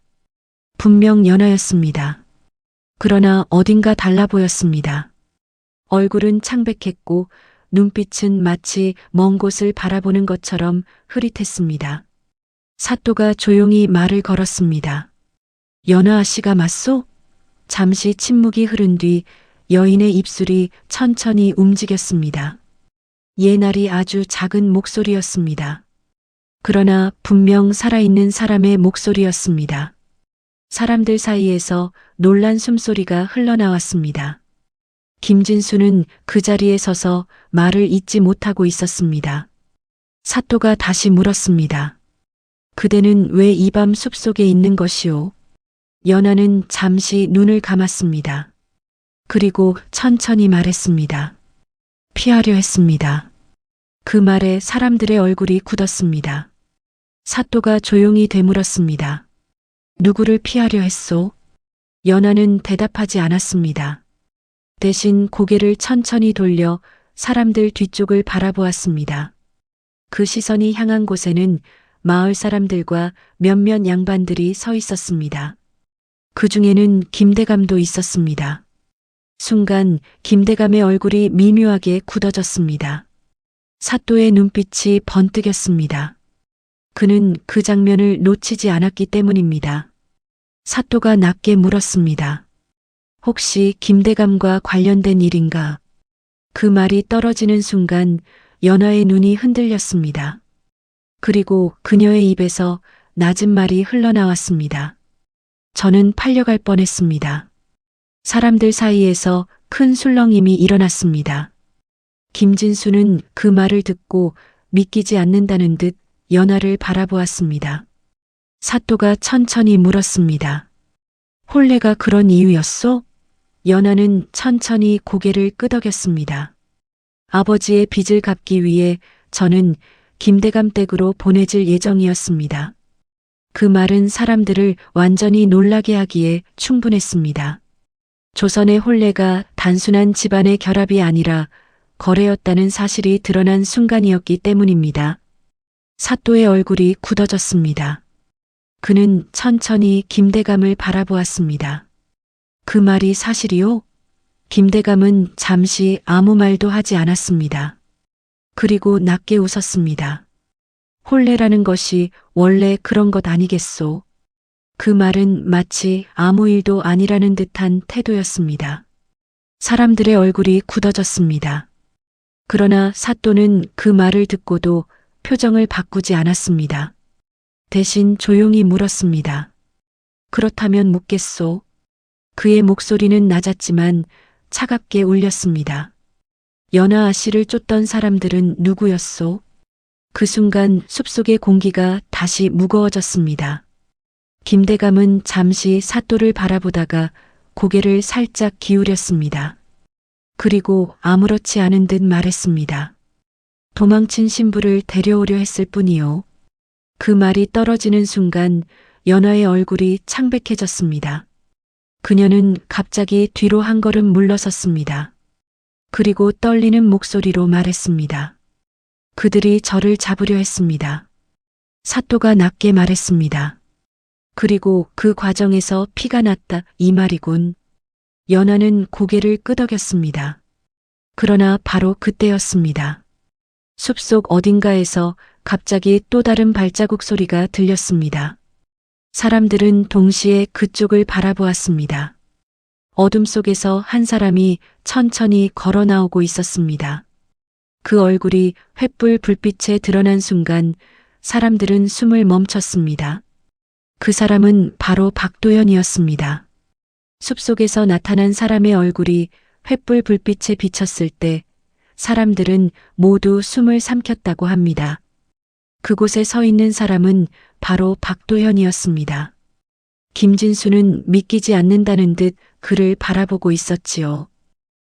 분명 연하였습니다. 그러나 어딘가 달라 보였습니다. 얼굴은 창백했고 눈빛은 마치 먼 곳을 바라보는 것처럼 흐릿했습니다. 사또가 조용히 말을 걸었습니다. 연하 씨가 맞소? 잠시 침묵이 흐른 뒤 여인의 입술이 천천히 움직였습니다. 예날이 아주 작은 목소리였습니다. 그러나 분명 살아있는 사람의 목소리였습니다. 사람들 사이에서 놀란 숨소리가 흘러나왔습니다. 김진수는 그 자리에 서서 말을 잇지 못하고 있었습니다. 사또가 다시 물었습니다. 그대는 왜 이 밤 숲속에 있는 것이오? 연하는 잠시 눈을 감았습니다. 그리고 천천히 말했습니다. 피하려 했습니다. 그 말에 사람들의 얼굴이 굳었습니다. 사또가 조용히 되물었습니다. 누구를 피하려 했소? 연하는 대답하지 않았습니다. 대신 고개를 천천히 돌려 사람들 뒤쪽을 바라보았습니다. 그 시선이 향한 곳에는 마을 사람들과 몇몇 양반들이 서 있었습니다. 그 중에는 김대감도 있었습니다. 순간 김대감의 얼굴이 미묘하게 굳어졌습니다. 사또의 눈빛이 번뜩였습니다. 그는 그 장면을 놓치지 않았기 때문입니다. 사또가 낮게 물었습니다. 혹시 김대감과 관련된 일인가? 그 말이 떨어지는 순간 연하의 눈이 흔들렸습니다. 그리고 그녀의 입에서 낮은 말이 흘러나왔습니다. 저는 팔려갈 뻔했습니다. 사람들 사이에서 큰 술렁임이 일어났습니다. 김진수는 그 말을 듣고 믿기지 않는다는 듯 연하를 바라보았습니다. 사또가 천천히 물었습니다. 홀레가 그런 이유였소? 연하는 천천히 고개를 끄덕였습니다. 아버지의 빚을 갚기 위해 저는 김대감 댁으로 보내질 예정이었습니다. 그 말은 사람들을 완전히 놀라게 하기에 충분했습니다. 조선의 홀레가 단순한 집안의 결합이 아니라 거래였다는 사실이 드러난 순간이었기 때문입니다. 사또의 얼굴이 굳어졌습니다. 그는 천천히 김대감을 바라보았습니다. 그 말이 사실이요? 김대감은 잠시 아무 말도 하지 않았습니다. 그리고 낮게 웃었습니다. 홀레라는 것이 원래 그런 것 아니겠소? 그 말은 마치 아무 일도 아니라는 듯한 태도였습니다. 사람들의 얼굴이 굳어졌습니다. 그러나 사또는 그 말을 듣고도 표정을 바꾸지 않았습니다. 대신 조용히 물었습니다. 그렇다면 묻겠소? 그의 목소리는 낮았지만 차갑게 울렸습니다. 연하 씨를 쫓던 사람들은 누구였소? 그 순간 숲속의 공기가 다시 무거워졌습니다. 김대감은 잠시 사또를 바라보다가 고개를 살짝 기울였습니다. 그리고 아무렇지 않은 듯 말했습니다. 도망친 신부를 데려오려 했을 뿐이요. 그 말이 떨어지는 순간 연하의 얼굴이 창백해졌습니다. 그녀는 갑자기 뒤로 한 걸음 물러섰습니다. 그리고 떨리는 목소리로 말했습니다. 그들이 저를 잡으려 했습니다. 사또가 낮게 말했습니다. 그리고 그 과정에서 피가 났다 이 말이군. 연하는 고개를 끄덕였습니다. 그러나 바로 그때였습니다. 숲속 어딘가에서 갑자기 또 다른 발자국 소리가 들렸습니다. 사람들은 동시에 그쪽을 바라보았습니다. 어둠 속에서 한 사람이 천천히 걸어 나오고 있었습니다. 그 얼굴이 횃불 불빛에 드러난 순간 사람들은 숨을 멈췄습니다. 그 사람은 바로 박도연이었습니다. 숲속에서 나타난 사람의 얼굴이 횃불 불빛에 비쳤을 때 사람들은 모두 숨을 삼켰다고 합니다. 그곳에 서 있는 사람은 바로 박도현이었습니다. 김진수는 믿기지 않는다는 듯 그를 바라보고 있었지요.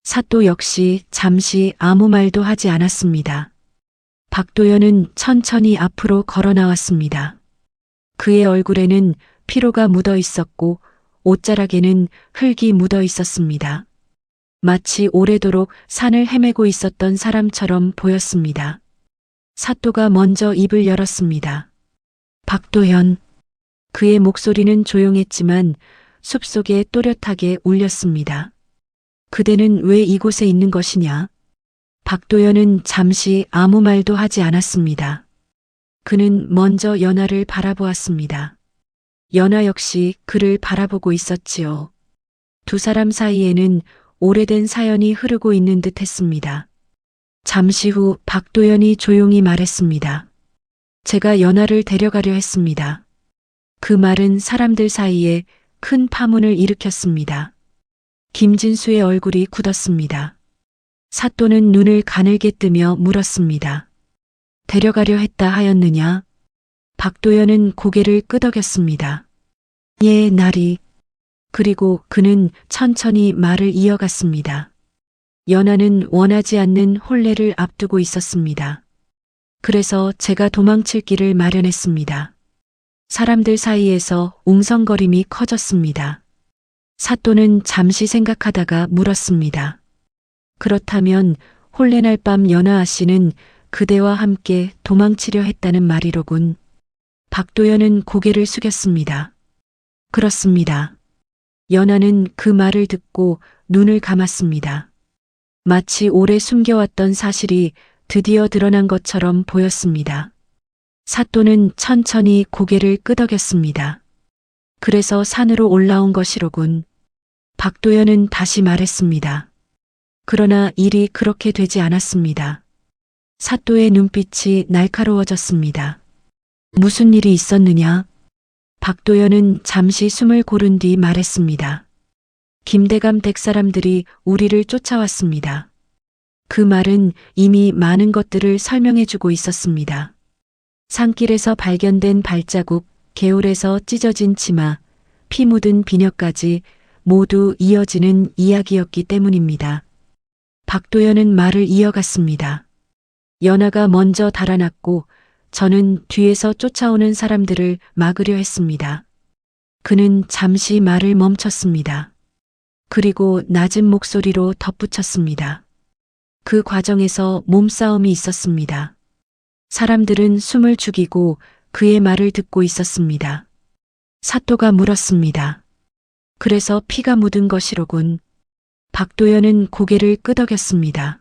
사또 역시 잠시 아무 말도 하지 않았습니다. 박도연은 천천히 앞으로 걸어 나왔습니다. 그의 얼굴에는 피로가 묻어 있었고 옷자락에는 흙이 묻어 있었습니다. 마치 오래도록 산을 헤매고 있었던 사람처럼 보였습니다. 사또가 먼저 입을 열었습니다. 박도연. 그의 목소리는 조용했지만 숲속에 또렷하게 울렸습니다. 그대는 왜 이곳에 있는 것이냐? 박도연은 잠시 아무 말도 하지 않았습니다. 그는 먼저 연하를 바라보았습니다. 연하 역시 그를 바라보고 있었지요. 두 사람 사이에는 오래된 사연이 흐르고 있는 듯 했습니다. 잠시 후 박도연이 조용히 말했습니다. 제가 연하를 데려가려 했습니다. 그 말은 사람들 사이에 큰 파문을 일으켰습니다. 김진수의 얼굴이 굳었습니다. 사또는 눈을 가늘게 뜨며 물었습니다. 데려가려 했다 하였느냐? 박도연은 고개를 끄덕였습니다. 예, 나리. 그리고 그는 천천히 말을 이어갔습니다. 연하는 원하지 않는 혼례를 앞두고 있었습니다. 그래서 제가 도망칠 길을 마련했습니다. 사람들 사이에서 웅성거림이 커졌습니다. 사또는 잠시 생각하다가 물었습니다. 그렇다면 혼례날 밤 연하 씨는 그대와 함께 도망치려 했다는 말이로군. 박도연은 고개를 숙였습니다. 그렇습니다. 연하는 그 말을 듣고 눈을 감았습니다. 마치 오래 숨겨왔던 사실이 드디어 드러난 것처럼 보였습니다. 사또는 천천히 고개를 끄덕였습니다. 그래서 산으로 올라온 것이로군. 박도연은 다시 말했습니다. 그러나 일이 그렇게 되지 않았습니다. 사또의 눈빛이 날카로워졌습니다. 무슨 일이 있었느냐? 박도연은 잠시 숨을 고른 뒤 말했습니다. 김대감 댁 사람들이 우리를 쫓아왔습니다. 그 말은 이미 많은 것들을 설명해주고 있었습니다. 산길에서 발견된 발자국, 개울에서 찢어진 치마, 피 묻은 비녀까지 모두 이어지는 이야기였기 때문입니다. 박도연은 말을 이어갔습니다. 연하가 먼저 달아났고 저는 뒤에서 쫓아오는 사람들을 막으려 했습니다. 그는 잠시 말을 멈췄습니다. 그리고 낮은 목소리로 덧붙였습니다. 그 과정에서 몸싸움이 있었습니다. 사람들은 숨을 죽이고 그의 말을 듣고 있었습니다. 사또가 물었습니다. 그래서 피가 묻은 것이로군. 박도연은 고개를 끄덕였습니다.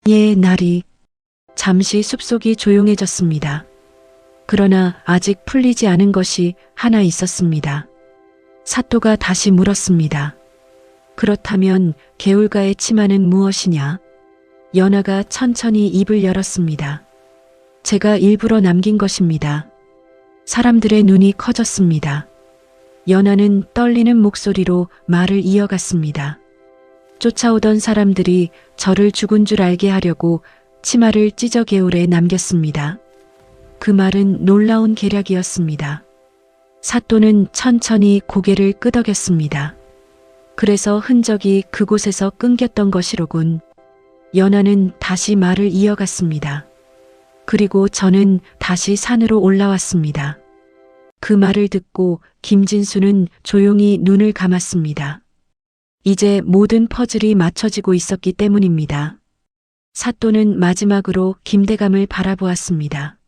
예, 나리. 잠시 숲속이 조용해졌습니다. 그러나 아직 풀리지 않은 것이 하나 있었습니다. 사또가 다시 물었습니다. 그렇다면 개울가의 치마는 무엇이냐? 연하가 천천히 입을 열었습니다. 제가 일부러 남긴 것입니다. 사람들의 눈이 커졌습니다. 연하는 떨리는 목소리로 말을 이어갔습니다. 쫓아오던 사람들이 저를 죽은 줄 알게 하려고 치마를 찢어 개울에 남겼습니다. 그 말은 놀라운 계략이었습니다. 사또는 천천히 고개를 끄덕였습니다. 그래서 흔적이 그곳에서 끊겼던 것이로군. 연하는 다시 말을 이어갔습니다. 그리고 저는 다시 산으로 올라왔습니다. 그 말을 듣고 김진수는 조용히 눈을 감았습니다. 이제 모든 퍼즐이 맞춰지고 있었기 때문입니다. 사또는 마지막으로 김대감을 바라보았습니다.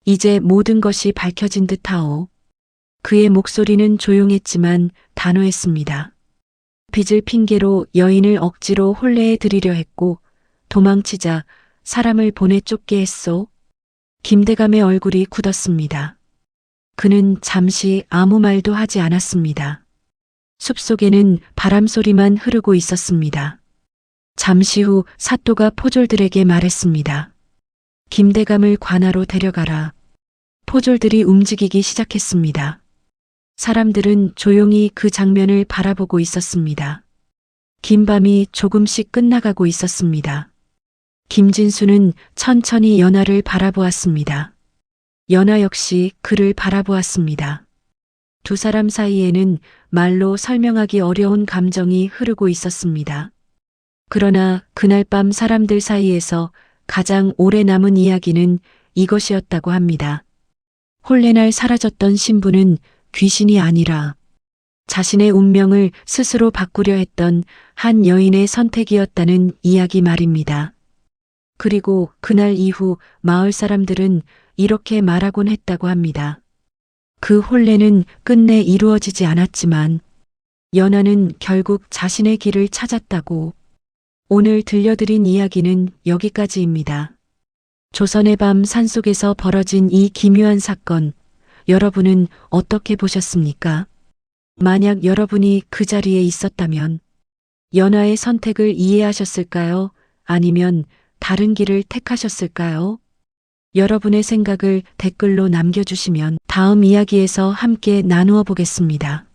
이제 모든 것이 밝혀진 듯하오. 그의 목소리는 조용했지만 단호했습니다. 빚을 핑계로 여인을 억지로 혼례에 들이려 했고 도망치자 사람을 보내 쫓게 했소. 김대감의 얼굴이 굳었습니다. 그는 잠시 아무 말도 하지 않았습니다. 숲속에는 바람소리만 흐르고 있었습니다. 잠시 후 사또가 포졸들에게 말했습니다. 김대감을 관하로 데려가라. 포졸들이 움직이기 시작했습니다. 사람들은 조용히 그 장면을 바라보고 있었습니다. 긴 밤이 조금씩 끝나가고 있었습니다. 김진수는 천천히 연하를 바라보았습니다. 연하 역시 그를 바라보았습니다. 두 사람 사이에는 말로 설명하기 어려운 감정이 흐르고 있었습니다. 그러나 그날 밤 사람들 사이에서 가장 오래 남은 이야기는 이것이었다고 합니다. 홀레날 사라졌던 신부는 귀신이 아니라 자신의 운명을 스스로 바꾸려 했던 한 여인의 선택이었다는 이야기 말입니다. 그리고 그날 이후 마을 사람들은 이렇게 말하곤 했다고 합니다. 그 혼례는 끝내 이루어지지 않았지만 연하는 결국 자신의 길을 찾았다고. 오늘 들려드린 이야기는 여기까지입니다. 조선의 밤 산속에서 벌어진 이 기묘한 사건, 여러분은 어떻게 보셨습니까? 만약 여러분이 그 자리에 있었다면 연하의 선택을 이해하셨을까요? 아니면 다른 길을 택하셨을까요? 여러분의 생각을 댓글로 남겨주시면 다음 이야기에서 함께 나누어 보겠습니다.